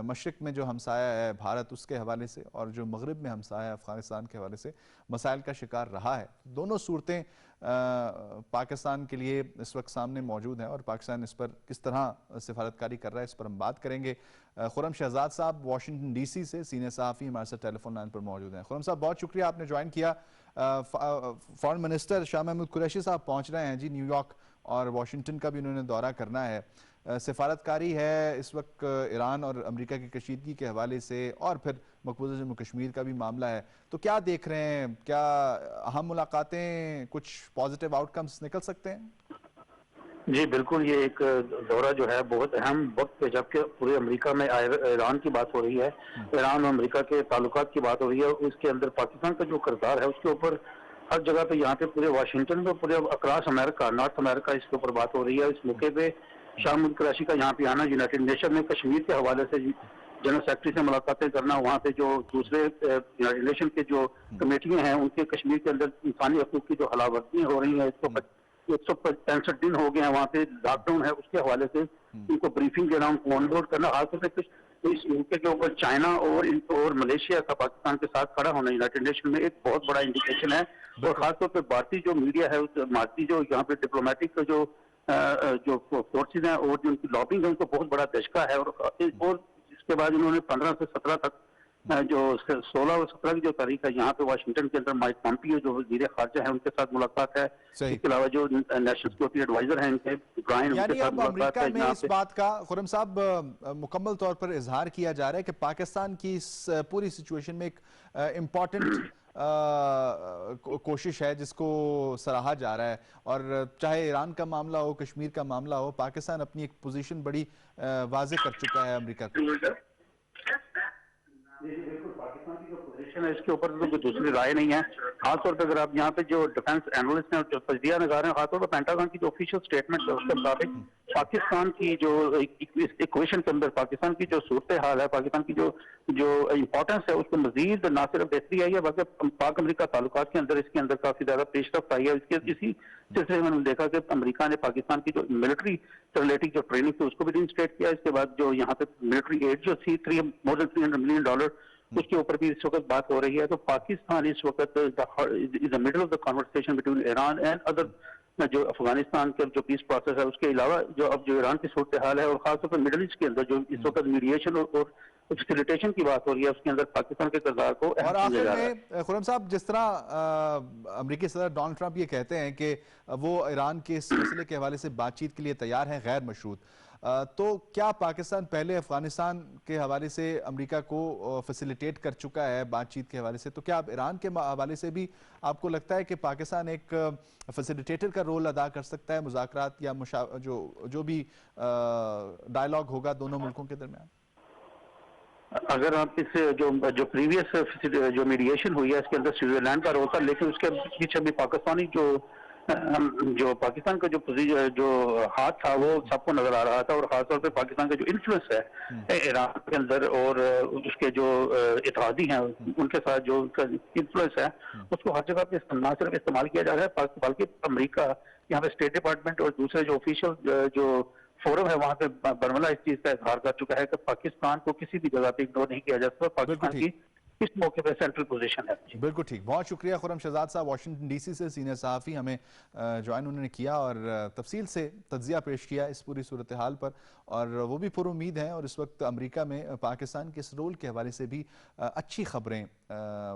मशरिक में जो हमसाया है भारत, उसके हवाले से, और जो मगरिब में हमसाया है अफ़गानिस्तान के हवाले से मसाइल का शिकार रहा है। दोनों सूरतें पाकिस्तान के लिए इस वक्त सामने मौजूद हैं और पाकिस्तान इस पर किस तरह सिफारतकारी कर रहा है, इस पर हम बात करेंगे। खुर्रम शहजाद साहब वाशिंगटन DC से सीनियर सहाफ़ी हमारे साथ टेलीफोन लाइन पर मौजूद हैं। खुर्रम साहब, बहुत शुक्रिया, आपने ज्वाइन किया। फॉरेन मिनिस्टर शाह महमूद कुरैशी साहब पहुँच रहे हैं जी न्यूयॉर्क, और वाशिंगटन का भी उन्होंने दौरा करना है। सिफारतकारी है इस वक्त ईरान और अमेरिका की कशीदगी के हवाले से, और फिर मकबूजा जम्मू कश्मीर का भी मामला है। तो क्या देख रहे हैं, क्या अहम मुलाकातें, कुछ पॉजिटिव आउटकम्स निकल सकते हैं? जी बिल्कुल, ये एक दौरा जो है बहुत अहम वक्त पे, जबकि पूरे अमेरिका में ईरान की बात हो रही है, ईरान और अमेरिका के ताल्लुकात की बात हो रही है, उसके अंदर पाकिस्तान का जो किरदार है उसके ऊपर हर जगह पे, यहाँ पे पूरे वाशिंगटन में, पूरे अक्रॉस अमेरिका, नॉर्थ अमेरिका, इसके ऊपर बात हो रही है। इस मौके पे शाह महमूद कुरैशी का यहाँ पे आना, यूनाइटेड नेशन में कश्मीर के हवाले से जनरल सेक्रेटरी से मुलाकातें करना, वहाँ पे जो दूसरे यूनाइटेड नेशन के जो कमेटियां हैं उनके कश्मीर के अंदर इंसानी हकूक की जो हलावर्तियाँ हो रही हैं, 165 दिन हो गए हैं वहाँ पे लॉकडाउन है, उसके हवाले से उनको ब्रीफिंग देना, उनको ऑनबोर्ड करना, खासतौर से कुछ इस मौके के ऊपर चाइना और मलेशिया का पाकिस्तान के साथ खड़ा होना यूनाइटेड नेशन में एक बहुत बड़ा इंडिकेशन है। और खासतौर पर भारतीय जो मीडिया है, भारतीय जो यहाँ पे डिप्लोमेटिक जो फोर्सेज हैं और जो उनकी लॉबिंग है, उनको बहुत बड़ा दशका है। और इसके बाद उन्होंने 15 से 17 तक जो 16 और 17 की जो तारीख है, यहाँ पे वाशिंगटन के अंदर माइक पॉम्पियो जो वज़ीर ख़ारजा है उनके साथ मुलाकात है। इसके अलावा जो नेशनल सिक्योरिटी एडवाइजर हैं इनके ब्रायन, उनके साथ मुलाकात है। में इस बात का खुर्रम साहब मुकम्मल तौर पर इजहार किया जा रहा है कि पाकिस्तान की इस पूरी सिचुएशन में एक इम्पॉर्टेंट कोशिश है जिसको सराहा जा रहा है। और चाहे ईरान का मामला हो, कश्मीर का मामला हो, पाकिस्तान अपनी एक पोजीशन बड़ी वाज़ेह कर चुका है अमेरिका को। पाकिस्तान की जो पोजीशन है इसके ऊपर तो कोई दूसरी राय नहीं है। खासतौर पर अगर आप यहाँ पे जो डिफेंस एनालिस्ट हैं जो तजदिया नगार हैं, खासतौर पर पेंटागन की जो ऑफिशियल स्टेटमेंट है उसके मुताबिक पाकिस्तान की जो इक्वेशन के अंदर पाकिस्तान की जो सूरत हाल है, पाकिस्तान की जो इंपॉर्टेंस है उसको मजीद ना सिर्फ बेहतरी आई है बल्कि पाक अमरीका ताल्लुकात के अंदर इसके अंदर काफी ज्यादा पेशरफ्त आई है। इसी सिलसिले में हमने देखा कि अमरीका ने पाकिस्तान की जो मिलिट्री से रिलेटेड जो ट्रेनिंग थी उसको भी रिइंस्टेट किया। इसके बाद जो यहाँ पे मिलिट्री एड जो थी मोर देन $300 मिलियन उसके ऊपर भी इस वक्त बात हो रही है। तो पाकिस्तान इस वक्त is the middle of the conversation between Iran and other जो अफगानिस्तान के जो पीस प्रोसेस है उसके अलावा जो अब जो ईरान की सूरत हाल है और खासतौर पर मिडिल ईस्ट के अंदर जो इस वक्त मीडिएशन और फैसिलिटेशन की बात हो रही है उसके अंदर पाकिस्तान के किरदार को और आखिर में खुर्रम साहब, जिस तरह अमेरिकी सदर डोनाल्ड ट्रंप ये कहते हैं कि वो ईरान के इस मसले के हवाले से बातचीत के लिए तैयार हैं गैर मशरूत, तो क्या पाकिस्तान पहले अफगानिस्तान के हवाले से अमेरिका को फैसिलिटेट कर चुका है बातचीत के हवाले से, तो क्या अब ईरान के हवाले से भी आपको लगता है कि पाकिस्तान एक फैसिलिटेटर का रोल अदा कर सकता है मुज़ाकरात या जो भी डायलॉग होगा दोनों मुल्कों के दरमियान? अगर आप इस जो प्रीवियस जो मीडिएशन हुई है इसके अंदर स्विट्जरलैंड का रोल था, लेकिन उसके पीछे भी पाकिस्तानी जो पाकिस्तान का जो हाथ था वो सबको नजर आ रहा था। और खासतौर पे पाकिस्तान का जो इन्फ्लुएंस है ईरान के अंदर और उसके जो इत्तेहादी हैं उनके साथ जो उनका इन्फ्लुएंस है उसको हर जगह पे ना सिर्फ इस्तेमाल किया जा रहा है बल्कि अमेरिका यहाँ पे स्टेट डिपार्टमेंट और दूसरे जो ऑफिशियल जो फोरम है वहां पे बर्मला इस चीज का इजहार कर चुका है कि पाकिस्तान को किसी भी जगह पे इग्नोर नहीं किया जा सकता। पाकिस्तान की इस मौके पे सेंट्रल पोजीशन है। बिल्कुल ठीक, बहुत शुक्रिया खुर्रम शहजाद साहब, वाशिंगटन डीसी से सीनियर सहाफ़ी हमें ज्वाइन उन्होंने किया और तफसील से तज्जिया पेश किया इस पूरी सूरत हाल पर। और वो भी पुरुम्मीद हैं और इस वक्त अमेरिका में पाकिस्तान के इस रोल के हवाले से भी अच्छी खबरें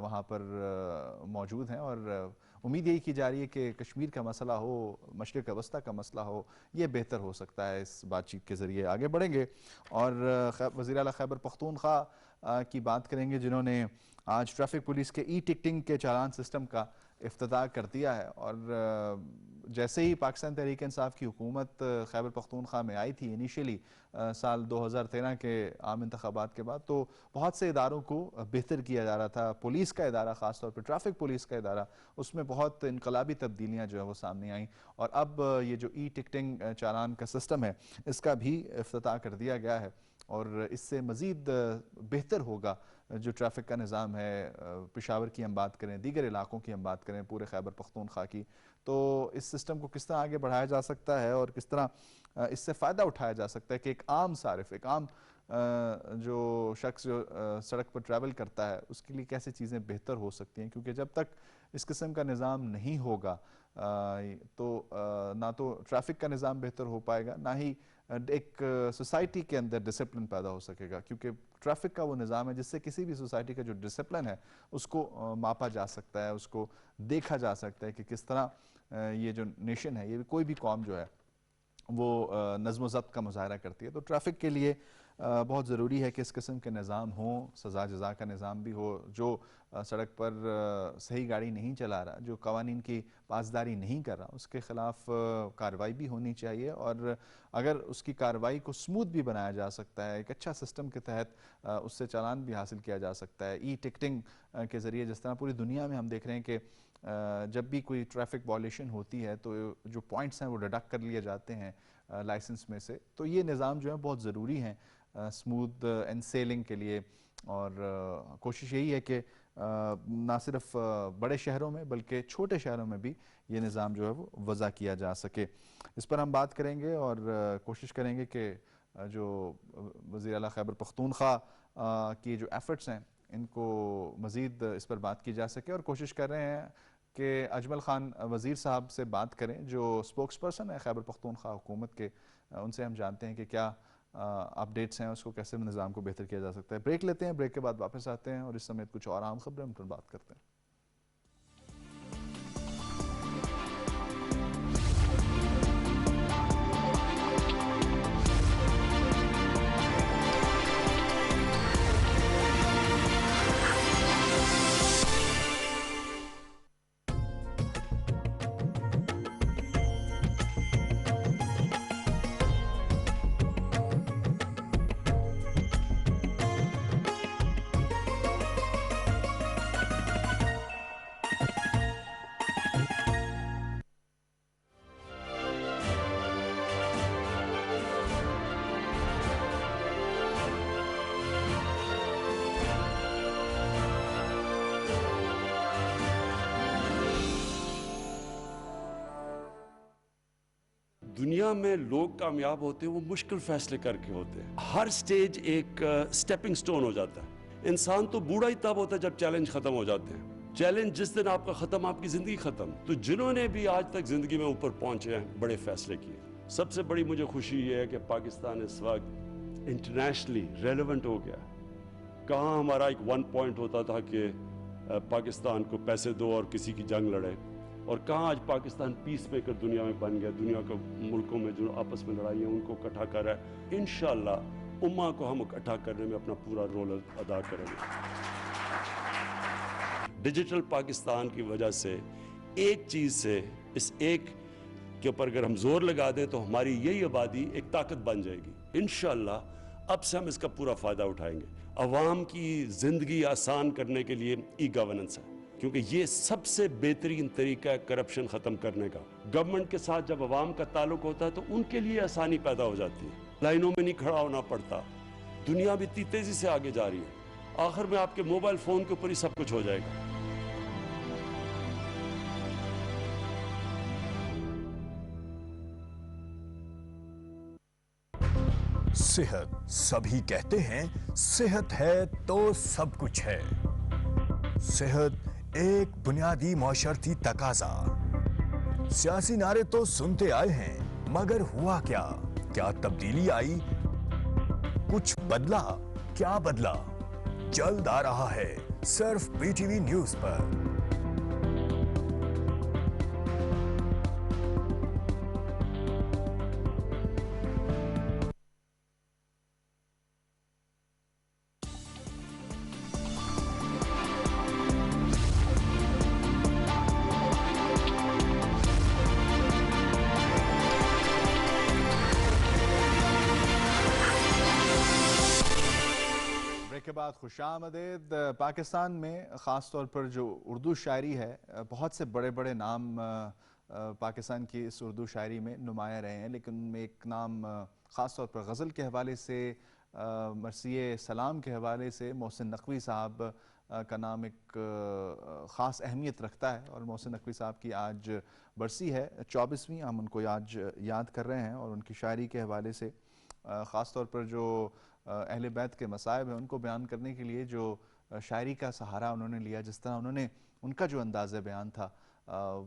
वहाँ पर मौजूद हैं। और उम्मीद यही की जा रही है कि कश्मीर का मसला हो, मशरिक़ वस्ता का मसला हो, ये बेहतर हो सकता है। इस बातचीत के ज़रिए आगे बढ़ेंगे और वज़ीर आला खैबर पख्तूनख्वा की बात करेंगे जिन्होंने आज ट्रैफिक पुलिस के ई टिकटिंग के चालान सिस्टम का इफ्तिताह कर दिया है। और जैसे ही पाकिस्तान तहरीक इंसाफ की हुकूमत खैबर पख्तूनख्वा में आई थी इनिशियली साल 2013 के आम इंतखाबात के बाद, तो बहुत से इदारों को बेहतर किया जा रहा था। पुलिस का इदारा, ख़ासतौर पर ट्रैफिक पुलिस का इदारा, उसमें बहुत इनकलाबी तब्दीलियाँ जो है वो सामने आई। और अब ये जो ई टिकटिंग चालान का सिस्टम है इसका भी इफ्तिताह कर दिया गया है और इससे मज़ीद बेहतर होगा जो ट्रैफिक का निज़ाम है। पेशावर की हम बात करें, दीगर इलाकों की हम बात करें, पूरे खैबर पख्तूनख्वा की, तो इस सिस्टम को किस तरह आगे बढ़ाया जा सकता है और किस तरह इससे फ़ायदा उठाया जा सकता है कि एक आम सारिफ, एक आम जो शख्स जो सड़क पर ट्रैवल करता है उसके लिए कैसे चीज़ें बेहतर हो सकती हैं। क्योंकि जब तक इस किस्म का निज़ाम नहीं होगा तो ना तो ट्रैफिक का निज़ाम बेहतर हो पाएगा, ना ही एक सोसाइटी के अंदर डिसिप्लिन पैदा हो सकेगा। क्योंकि ट्रैफिक का वो निज़ाम है जिससे किसी भी सोसाइटी का जो डिसिप्लिन है उसको मापा जा सकता है, उसको देखा जा सकता है कि किस तरह ये जो नेशन है, ये कोई भी कौम जो है वो नज़्म ज़ब्त का मुज़ाहरा करती है। तो ट्रैफिक के लिए बहुत ज़रूरी है कि इस किस्म के निज़ाम हों, सज़ा जज़ा का निज़ाम भी हो। जो सड़क पर सही गाड़ी नहीं चला रहा, जो कवानीन की पासदारी नहीं कर रहा, उसके ख़िलाफ़ कार्रवाई भी होनी चाहिए। और अगर उसकी कार्रवाई को स्मूथ भी बनाया जा सकता है, एक अच्छा सिस्टम के तहत उससे चालान भी हासिल किया जा सकता है। ई टिकटिंग के ज़रिए जिस तरह पूरी दुनिया में हम देख रहे हैं कि जब भी कोई ट्रैफिक वॉल्यूशन होती है तो जो पॉइंट्स हैं वो डिडक्ट कर लिए जाते हैं लाइसेंस में से। तो ये निज़ाम जो है बहुत ज़रूरी है स्मूथ एंड सेलिंग के लिए। और कोशिश यही है कि ना सिर्फ बड़े शहरों में बल्कि छोटे शहरों में भी ये निज़ाम जो है वो वज़ा किया जा सके। इस पर हम बात करेंगे और कोशिश करेंगे कि जो वज़ीर आला खैबर पख्तूनख्वा की जो एफ़र्ट्स हैं इनको मज़ीद इस पर बात की जा सके। और कोशिश कर रहे हैं कि अजमल ख़ान वज़ीर साहब से बात करें जो स्पोक्स पर्सन है खैबर पख्तूनख्वा हुकूमत के, उनसे हम जानते हैं कि क्या अपडेट्स हैं, उसको कैसे निज़ाम को बेहतर किया जा सकता है। ब्रेक लेते हैं, ब्रेक के बाद वापस आते हैं और इस समय कुछ और अहम खबरें उन पर बात करते हैं। दुनिया में लोग कामयाब होते हैं वो मुश्किल फैसले करके होते हैं। हर स्टेज एक स्टेपिंग स्टोन हो जाता है। इंसान तो बूढ़ा ही तब होता है जब चैलेंज खत्म हो जाते हैं। चैलेंज जिस दिन आपका खत्म, आपकी जिंदगी खत्म। तो जिन्होंने भी आज तक जिंदगी में ऊपर पहुंचे हैं, बड़े फैसले किए। सबसे बड़ी मुझे खुशी ये है कि पाकिस्तान इस वक्त इंटरनेशनली रेलेवेंट हो गया। कहाँ हमारा एक 1 पॉइंट होता था कि पाकिस्तान को पैसे दो और किसी की जंग लड़े, और कहाँ आज पाकिस्तान पीस मेकर दुनिया में बन गया। दुनिया के मुल्कों में जो आपस में लड़ाई है उनको इकट्ठा कर रहा है। इंशाअल्लाह उम्मा को हम इकट्ठा करने में अपना पूरा रोल अदा करेंगे। डिजिटल पाकिस्तान की वजह से एक चीज़ से, इस एक के ऊपर अगर हम जोर लगा दें तो हमारी यही आबादी एक ताकत बन जाएगी। इंशाअल्लाह अब से हम इसका पूरा फ़ायदा उठाएंगे। अवाम की ज़िंदगी आसान करने के लिए ई गवर्नेंस है, क्योंकि ये सबसे बेहतरीन तरीका है करप्शन ख़त्म करने का। गवर्नमेंट के साथ जब अवाम का ताल्लुक होता है तो उनके लिए आसानी पैदा हो जाती है। लाइनों में नहीं खड़ा होना पड़ता। दुनिया भी इतनी तेज़ी से आगे जा रही है। आखिर में आपके मोबाइल फ़ोन के ऊपर ही सब कुछ हो जाएगा। सेहत, सभी कहते हैं सेहत है तो सब कुछ है। सेहत एक बुनियादी मौशरती तकाजा। सियासी नारे तो सुनते आए हैं, मगर हुआ क्या? क्या तब्दीली आई? कुछ बदला? क्या बदला? जल्द आ रहा है सिर्फ पीटीवी न्यूज पर। के बाद खुशामदीद। पाकिस्तान में ख़ास तौर पर जो उर्दू शायरी है, बहुत से बड़े बड़े नाम पाकिस्तान की इस उर्दू शायरी में नुमाया रहे हैं, लेकिन उनमें एक नाम ख़ास तौर पर गज़ल के हवाले से, मरसिए सलाम के हवाले से मोहसिन नकवी साहब का नाम एक ख़ास अहमियत रखता है। और मोहसिन नकवी साहब की आज बरसी है, 24वीं। हम उनको आज याद कर रहे हैं और उनकी शायरी के हवाले से ख़ास तौर पर जो अहले बैत के मसाइब हैं उनको बयान करने के लिए जो शायरी का सहारा उन्होंने लिया, जिस तरह उन्होंने, उनका जो अंदाज़ बयान था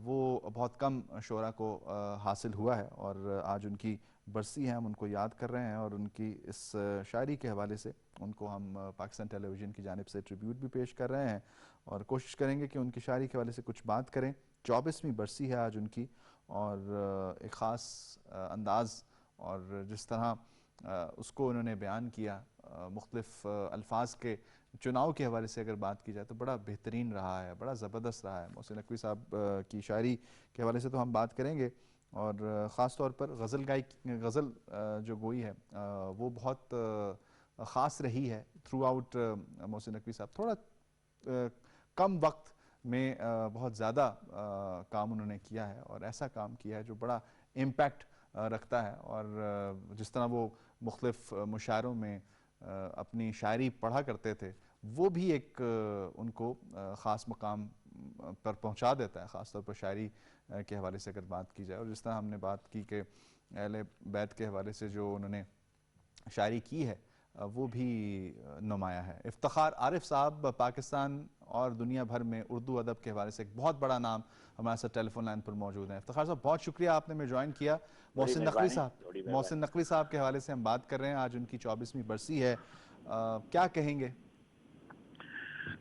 वो बहुत कम शोरा को हासिल हुआ है। और आज उनकी बरसी है, हम उनको याद कर रहे हैं और उनकी इस शायरी के हवाले से उनको हम पाकिस्तान टेलीविज़न की जानिब से ट्रिब्यूट भी पेश कर रहे हैं और कोशिश करेंगे कि उनकी शायरी के हवाले से कुछ बात करें। 24वीं बरसी है आज उनकी, और एक ख़ास अंदाज़ और जिस तरह उसको उन्होंने बयान किया, मुख्तलिफ अल्फाज के चुनाव के हवाले से अगर बात की जाए तो बड़ा बेहतरीन रहा है, बड़ा ज़बरदस्त रहा है। मोहसिन नकवी साहब की शायरी के हवाले से तो हम बात करेंगे, और ख़ास तौर पर गज़ल जो गोई है वो बहुत ख़ास रही है थ्रू आउट। मोहसिन नकवी साहब थोड़ा कम वक्त में बहुत ज़्यादा काम उन्होंने किया है, और ऐसा काम किया है जो बड़ा इम्पैक्ट रखता है। और जिस तरह वो मुख्तलिफ मुशायरों में अपनी शायरी पढ़ा करते थे, वो भी एक उनको ख़ास मकाम पर पहुंचा देता है, ख़ास तौर पर शायरी के हवाले से अगर बात की जाए। और जिस तरह हमने बात की कि अहले बैत के हवाले से जो उन्होंने शायरी की है वो भी नुमाया है। इफ्तिखार आरिफ साहब पाकिस्तान और दुनिया भर में उर्दू अदब के हवाले से एक बहुत बड़ा नाम हमारे साथ टेलीफोन लाइन पर मौजूद है। इफ्तिखार साहब बहुत शुक्रिया, आपने में ज्वाइन किया। मोहसिन नकवी साहब के हवाले से हम बात कर रहे हैं, आज उनकी 24वीं बरसी है, क्या कहेंगे?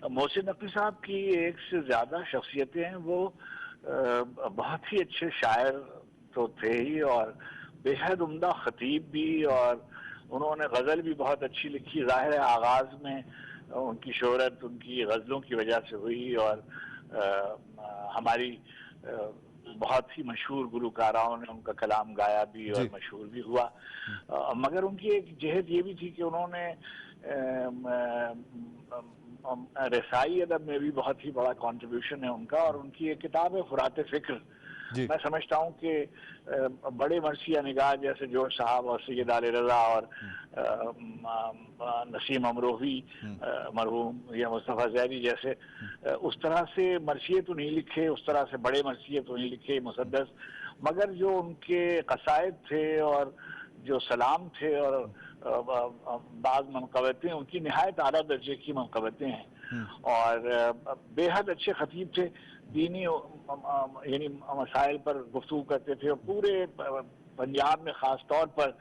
मोहसिन नकवी साहब की एक से ज्यादा शख्सियतें हैं। वो बहुत ही अच्छे शायर तो थे ही, और बेहद उम्दा खतीब भी, और उन्होंने गज़ल भी बहुत अच्छी लिखी। ज़ाहिर है आगाज़ में उनकी शोहरत उनकी गज़लों की वजह से हुई, और हमारी बहुत ही मशहूर गुलकाराओं ने उनका कलाम गाया भी और मशहूर भी हुआ। मगर उनकी एक जहद ये भी थी कि उन्होंने रसाई अदब में भी बहुत ही बड़ा कंट्रीब्यूशन है उनका। और उनकी एक किताब है फुरात फ़िक्र, मैं समझता हूँ कि बड़े मर्सिया निगाह जैसे जोश साहब और सैयद आले रजा और नसीम अमरोही मरहूम या मुस्तफ़ा ज़ैदी जैसे उस तरह से मर्सिये तो नहीं लिखे, उस तरह से बड़े मर्सिये तो नहीं लिखे मुसद्दस, मगर जो उनके कसायद थे और जो सलाम थे और बाज़ मनक़बतें उनकी नहायत आला दर्जे की मनक़बतें हैं और बेहद अच्छे खतीब थे, दीनी यानी मसाइल पर गुफ्तगू करते थे और पूरे पंजाब में ख़ास तौर पर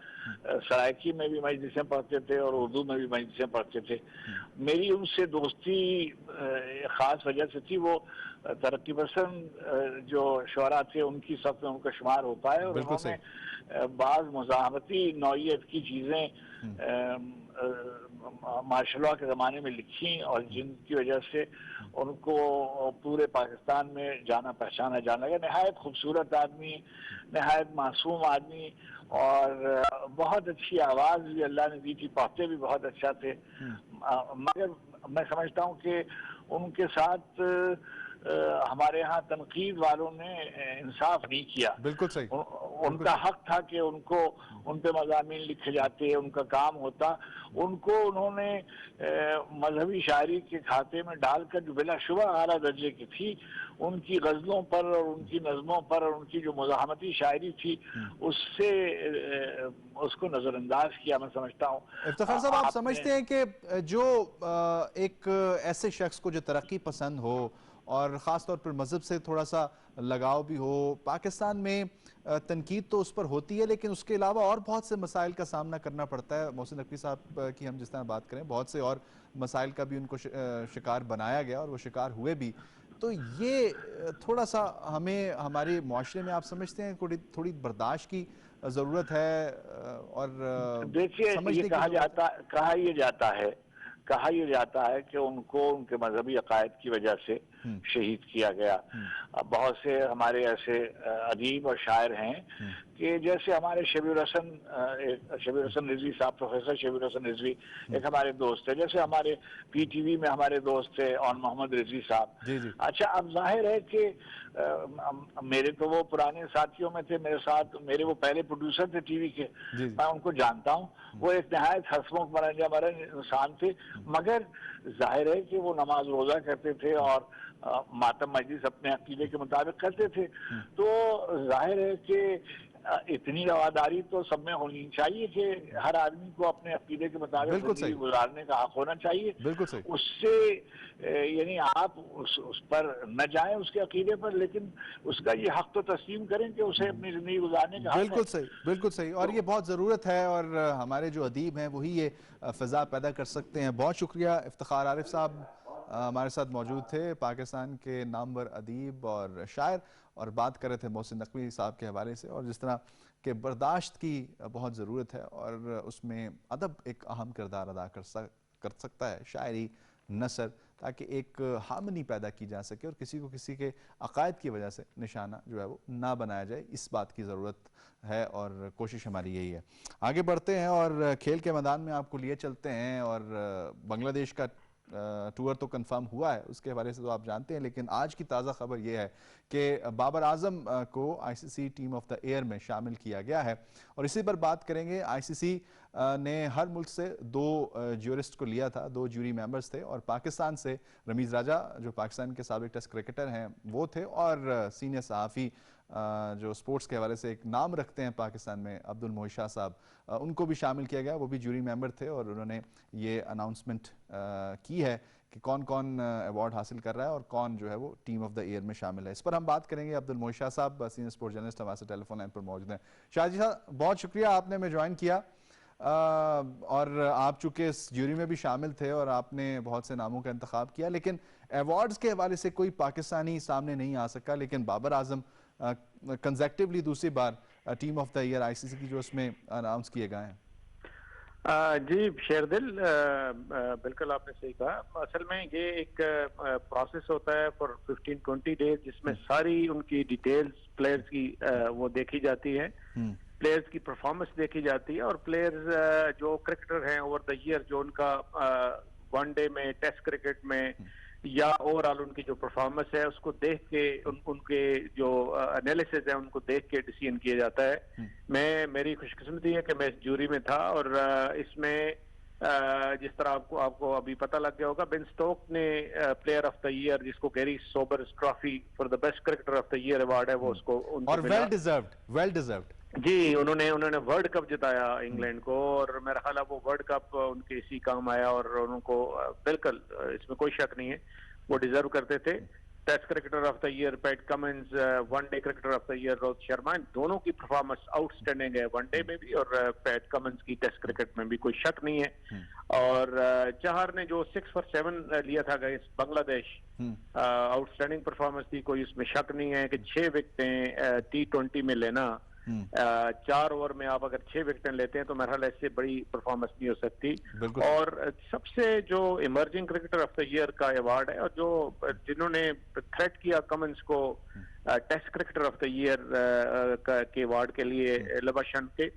सराइकी में भी मजलिसें पढ़ते थे और उर्दू में भी मजलिसें पढ़ते थे। मेरी उनसे दोस्ती ख़ास वजह से थी, वो तरक्की पसंद जो शुअरा थे उनकी सब में उनका शुमार होता है और उन्होंने बाज़ मुज़ाहमती नौइयत की चीज़ें मार्शल लॉ के ज़माने में लिखी और जिनकी वजह से उनको पूरे पाकिस्तान में जाना पहचाना जाने लगा। नहायत खूबसूरत आदमी, नहायत मासूम आदमी और बहुत अच्छी आवाज़ भी अल्लाह ने दी थी, पढ़ते भी बहुत अच्छा थे। मगर मैं समझता हूँ कि उनके साथ हमारे यहाँ तनकीद वालों ने इंसाफ नहीं किया। बिल्कुल सही। उनका हक था कि उनको उन पे मज़ामीन लिखे जाते, उनका काम होता, उनको उन्होंने मजहबी शायरी के खाते में डालकर जो बिलाशुबा आला दर्जे की थी, उनकी गज़लों पर और उनकी नज़मों पर और उनकी जो मुज़ाहमती शायरी थी उससे उसको नज़रअंदाज किया। मैं समझता हूँ इफ्तिखार साहब, आप समझते हैं कि जो एक ऐसे शख्स को जो तरक्की पसंद हो और ख़ास तौर पर मज़हब से थोड़ा सा लगाव भी हो, पाकिस्तान में तनकीद तो उस पर होती है लेकिन उसके अलावा और बहुत से मसाइल का सामना करना पड़ता है। मोहसिन नकवी साहब की हम जिस तरह बात करें, बहुत से और मसाइल का भी उनको शिकार बनाया गया और वो शिकार हुए भी, तो ये थोड़ा सा हमें हमारे मुआशरे में आप समझते हैं थोड़ी बर्दाश्त की ज़रूरत है? और देखिए, ये कहा यह जाता है कि उनको उनके मजहबी अकायद की वजह से शहीद किया गया। बहुत से हमारे ऐसे अदीब और शायर हैं कि जैसे हमारे शबीर हसन रिजवी साहब, प्रोफेसर शबीर हसन रिजवी एक हमारे दोस्त है, जैसे हमारे PTV में हमारे दोस्त थे ऑन मोहम्मद रिजवी साहब। अच्छा, अब जाहिर है कि मेरे तो वो पुराने साथियों में थे, मेरे साथ मेरे वो पहले प्रोड्यूसर थे टीवी के, मैं उनको जानता हूँ। वो एक नहायत हंसमुख मरन इंसान थे, मगर जाहिर है कि वो नमाज रोजा करते थे और मातम मजलिस अपने अकीदे के मुताबिक करते थे। तो जाहिर है कि इतनी रवादारी तो सब में होनी चाहिए कि हर आदमी को अपने अकीदे के मुताबिक जिंदगी गुजारने का हक होना चाहिए। उससे यानी आप उस पर न जाएं उसके अकीदे पर, लेकिन उसका ये हक तो तस्लीम करें कि उसे अपनी जिंदगी गुजारने का हक है। बिल्कुल सही। और ये बहुत ज़रूरत है और हमारे जो अदीब हैं वही ये फ़िज़ा पैदा कर सकते हैं। बहुत शुक्रिया। इफ्तिखार आरिफ साहब हमारे साथ मौजूद थे, पाकिस्तान के नामवर अदीब और शायर, और बात कर रहे थे मोहसिन नकवी साहब के हवाले से और जिस तरह के बर्दाश्त की बहुत ज़रूरत है और उसमें अदब एक अहम किरदार अदा कर सकता है, शायरी, नसर, ताकि एक हार्मनी पैदा की जा सके और किसी को किसी के अकायद की वजह से निशाना जो है वो ना बनाया जाए। इस बात की ज़रूरत है और कोशिश हमारी यही है। आगे बढ़ते हैं और खेल के मैदान में आपको लिए चलते हैं। और बांग्लादेश का टूर तो कंफर्म हुआ है, उसके हवाले से तो आप जानते हैं, लेकिन आज की ताज़ा खबर यह है कि बाबर आजम को ICC team of the year में शामिल किया गया है। और इसी पर बात करेंगे। ICC ने हर मुल्क से 2 ज्यूरिस्ट को लिया था, 2 ज्यूरी मेंबर्स थे, और पाकिस्तान से रमीज़ राजा जो पाकिस्तान के साबिक टेस्ट क्रिकेटर हैं वो थे, और सीनियर सहाफ़ी जो स्पोर्ट्स के हवाले से एक नाम रखते हैं पाकिस्तान में, अब्दुल मोहित साहब, उनको भी शामिल किया गया। वो भी ज्यूरी मेंबर थे और उन्होंने ये अनाउंसमेंट की है कि कौन कौन अवार्ड हासिल कर रहा है और कौन जो है वो टीम ऑफ द ईयर में शामिल है। इस पर हम बात करेंगे। अब्दुल मोहित साहब सीनियर स्पोर्ट्स जर्नलिस्ट हमारे साथ टेलीफोन लाइन पर मौजूद हैं। शाहजी साहब, बहुत शुक्रिया, आपने हमें ज्वाइन किया और आप चूँकि इस ज्यूरी में भी शामिल थे और आपने बहुत से नामों का इंतखाब किया, लेकिन अवार्ड्स के हवाले से कोई पाकिस्तानी सामने नहीं आ सका, लेकिन बाबर आजम कंसेक्टिवली दूसरी बार team of the year ICC की जो उसमें अनाउंस किए गए हैं। जी शेरदिल, बिल्कुल आपने सही कहा। असल में ये एक प्रोसेस होता है फॉर 15-20 डेज, जिसमें सारी उनकी डिटेल्स प्लेयर्स की वो देखी जाती है, प्लेयर्स की परफॉर्मेंस देखी जाती है, और प्लेयर्स जो क्रिकेटर हैं ओवर द ईयर, जो उनका वनडे में, टेस्ट क्रिकेट में या ओवरऑल उनकी जो परफॉर्मेंस है उसको देख के उनके जो एनालिसिस है उनको देख के डिसीजन किया जाता है। मेरी खुशकिस्मती है कि मैं इस जूरी में था और इसमें जिस तरह आपको अभी पता लग गया होगा, बेन स्टोक ने प्लेयर ऑफ द ईयर, जिसको Garry Sobers trophy for the best cricketer of the year award है, वो उसको और वेल डिजर्व्ड जी, उन्होंने वर्ल्ड कप जिताया इंग्लैंड को और मेरा ख्याल है वो वर्ल्ड कप उनके इसी काम आया और उनको बिल्कुल इसमें कोई शक नहीं है, वो डिजर्व करते थे। Test cricketer of the year Pat Cummins, one day cricketer of the year Rohit Sharma, इन दोनों की परफॉर्मेंस आउटस्टैंडिंग है, वनडे में भी और पैट कमिंस की टेस्ट क्रिकेट में भी, कोई शक नहीं है। और चाहर ने जो 6 for 7 लिया था अगेंस्ट बांग्लादेश, आउटस्टैंडिंग परफॉर्मेंस थी, कोई उसमें शक नहीं है कि 6 विकेटें T20 में लेना, 4 ओवर में आप अगर 6 विकेटें लेते हैं तो मेरे ख्याल इससे बड़ी परफॉर्मेंस नहीं हो सकती। और सबसे जो emerging cricketer of the year का अवार्ड है और जो जिन्होंने थ्रेट किया कमिंस को test cricketer of the year के अवार्ड के लिए, लबाशन के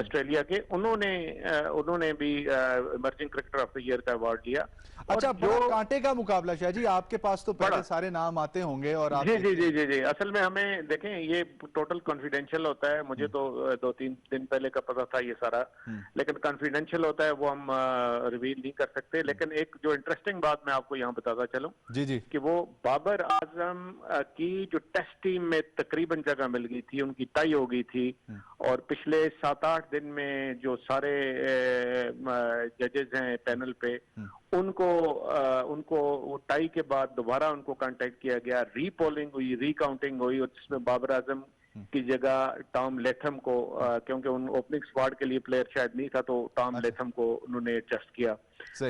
ऑस्ट्रेलिया के, उन्होंने भी emerging cricketer of the year का अवार्ड लिया। अच्छा, बड़ा कांटे का मुकाबला शाह जी, आपके पास तो पहले सारे नाम आते होंगे और आप जी। असल में हमें देखें, ये टोटल कॉन्फिडेंशियल होता है, मुझे तो 2-3 दिन पहले का पता था ये सारा, लेकिन कॉन्फिडेंशियल होता है, वो हम रिवील नहीं कर सकते। लेकिन एक जो इंटरेस्टिंग बात मैं आपको यहाँ बताता चलूं जी कि वो बाबर आजम की जो टेस्ट टीम में तकरीबन जगह मिल गई थी, उनकी टाई हो गई थी, और पिछले 7-8 दिन में जो सारे जजेस हैं पैनल पे, उनको टाई के बाद दोबारा उनको कांटेक्ट किया गया, रीपोलिंग हुई, रीकाउंटिंग हुई, और जिसमें बाबर आजम की जगह टॉम लेथम को, क्योंकि उन ओपनिंग स्क्वाड के लिए प्लेयर शायद नहीं था, तो टॉम लेथम को उन्होंने एडजस्ट किया।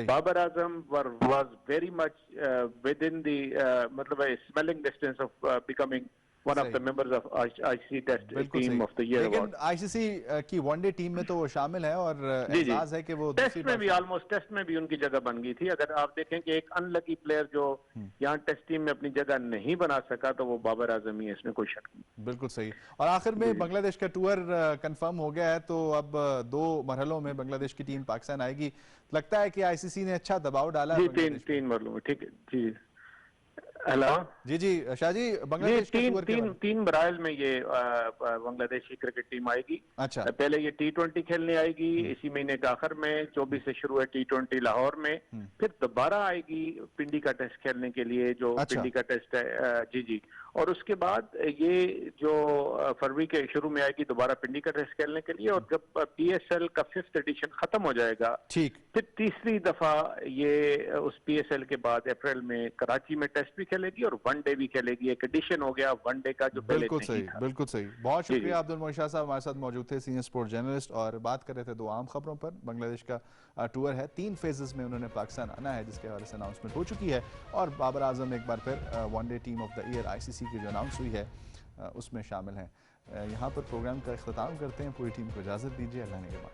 Babar Azam was very much with in the मतलब smelling distance of becoming one of the members of ICC Test Team of the Year Award। लेकिन ICC की वनडे टीम में तो वो शामिल है और एहसास है कि वो टेस्ट में भी ऑलमोस्ट टेस्ट में भी उनकी जगह बन गई थी। अगर आप देखें कि एक अनलकी प्लेयर जो यहाँ टेस्ट टीम में अपनी जगह नहीं बना सका तो वो बाबर आजम ही है, इसमें कोई शक नहीं। बिल्कुल सही। और आखिर में बांग्लादेश का टूर कंफर्म हो गया है, तो अब 2 मरहलों में बांग्लादेश की टीम पाकिस्तान आएगी। लगता है कि ICC ने अच्छा दबाव डाला है। 3 मरहलों में, ठीक है जी। हेलो जी शाह जी, बांग्लादेश तीन बराइल में ये बांग्लादेश की क्रिकेट टीम आएगी। अच्छा, पहले ये T20 खेलने आएगी इसी महीने के आखिर में, 24 से शुरू है T20 लाहौर में, फिर दोबारा आएगी पिंडी का टेस्ट खेलने के लिए, जो पिंडी का टेस्ट है जी। और उसके बाद ये जो फरवरी के शुरू में आएगी दोबारा पिंडी का टेस्ट खेलने के लिए, और जब PSL का 5th एडिशन खत्म हो जाएगा, ठीक, फिर तीसरी दफा ये उस PSL के बाद अप्रैल में कराची में टेस्ट भी खेलेगी और वनडे भी खेलेगी। एक एडिशन हो गया वनडे का जो पहले बिल्कुल सही। बहुत शुक्रिया अब्दुल मोइन शाह साहब, हमारे साथ मौजूद थे, सीनियर स्पोर्ट जर्नलिस्ट, और बात कर रहे थे 2 आम खबरों पर। बांग्लादेश का टूर है, 3 फेजेस में उन्होंने पाकिस्तान आना है, जिसके हवाले से अनाउंसमेंट हो चुकी है, और बाबर आजम एक बार फिर one day team of the year ICC की जो अनाउंस हुई है उसमें शामिल हैं। यहाँ पर प्रोग्राम का इख्तिताम करते हैं, पूरी टीम को इजाज़त दीजिए, अल्लाह ने के बाद।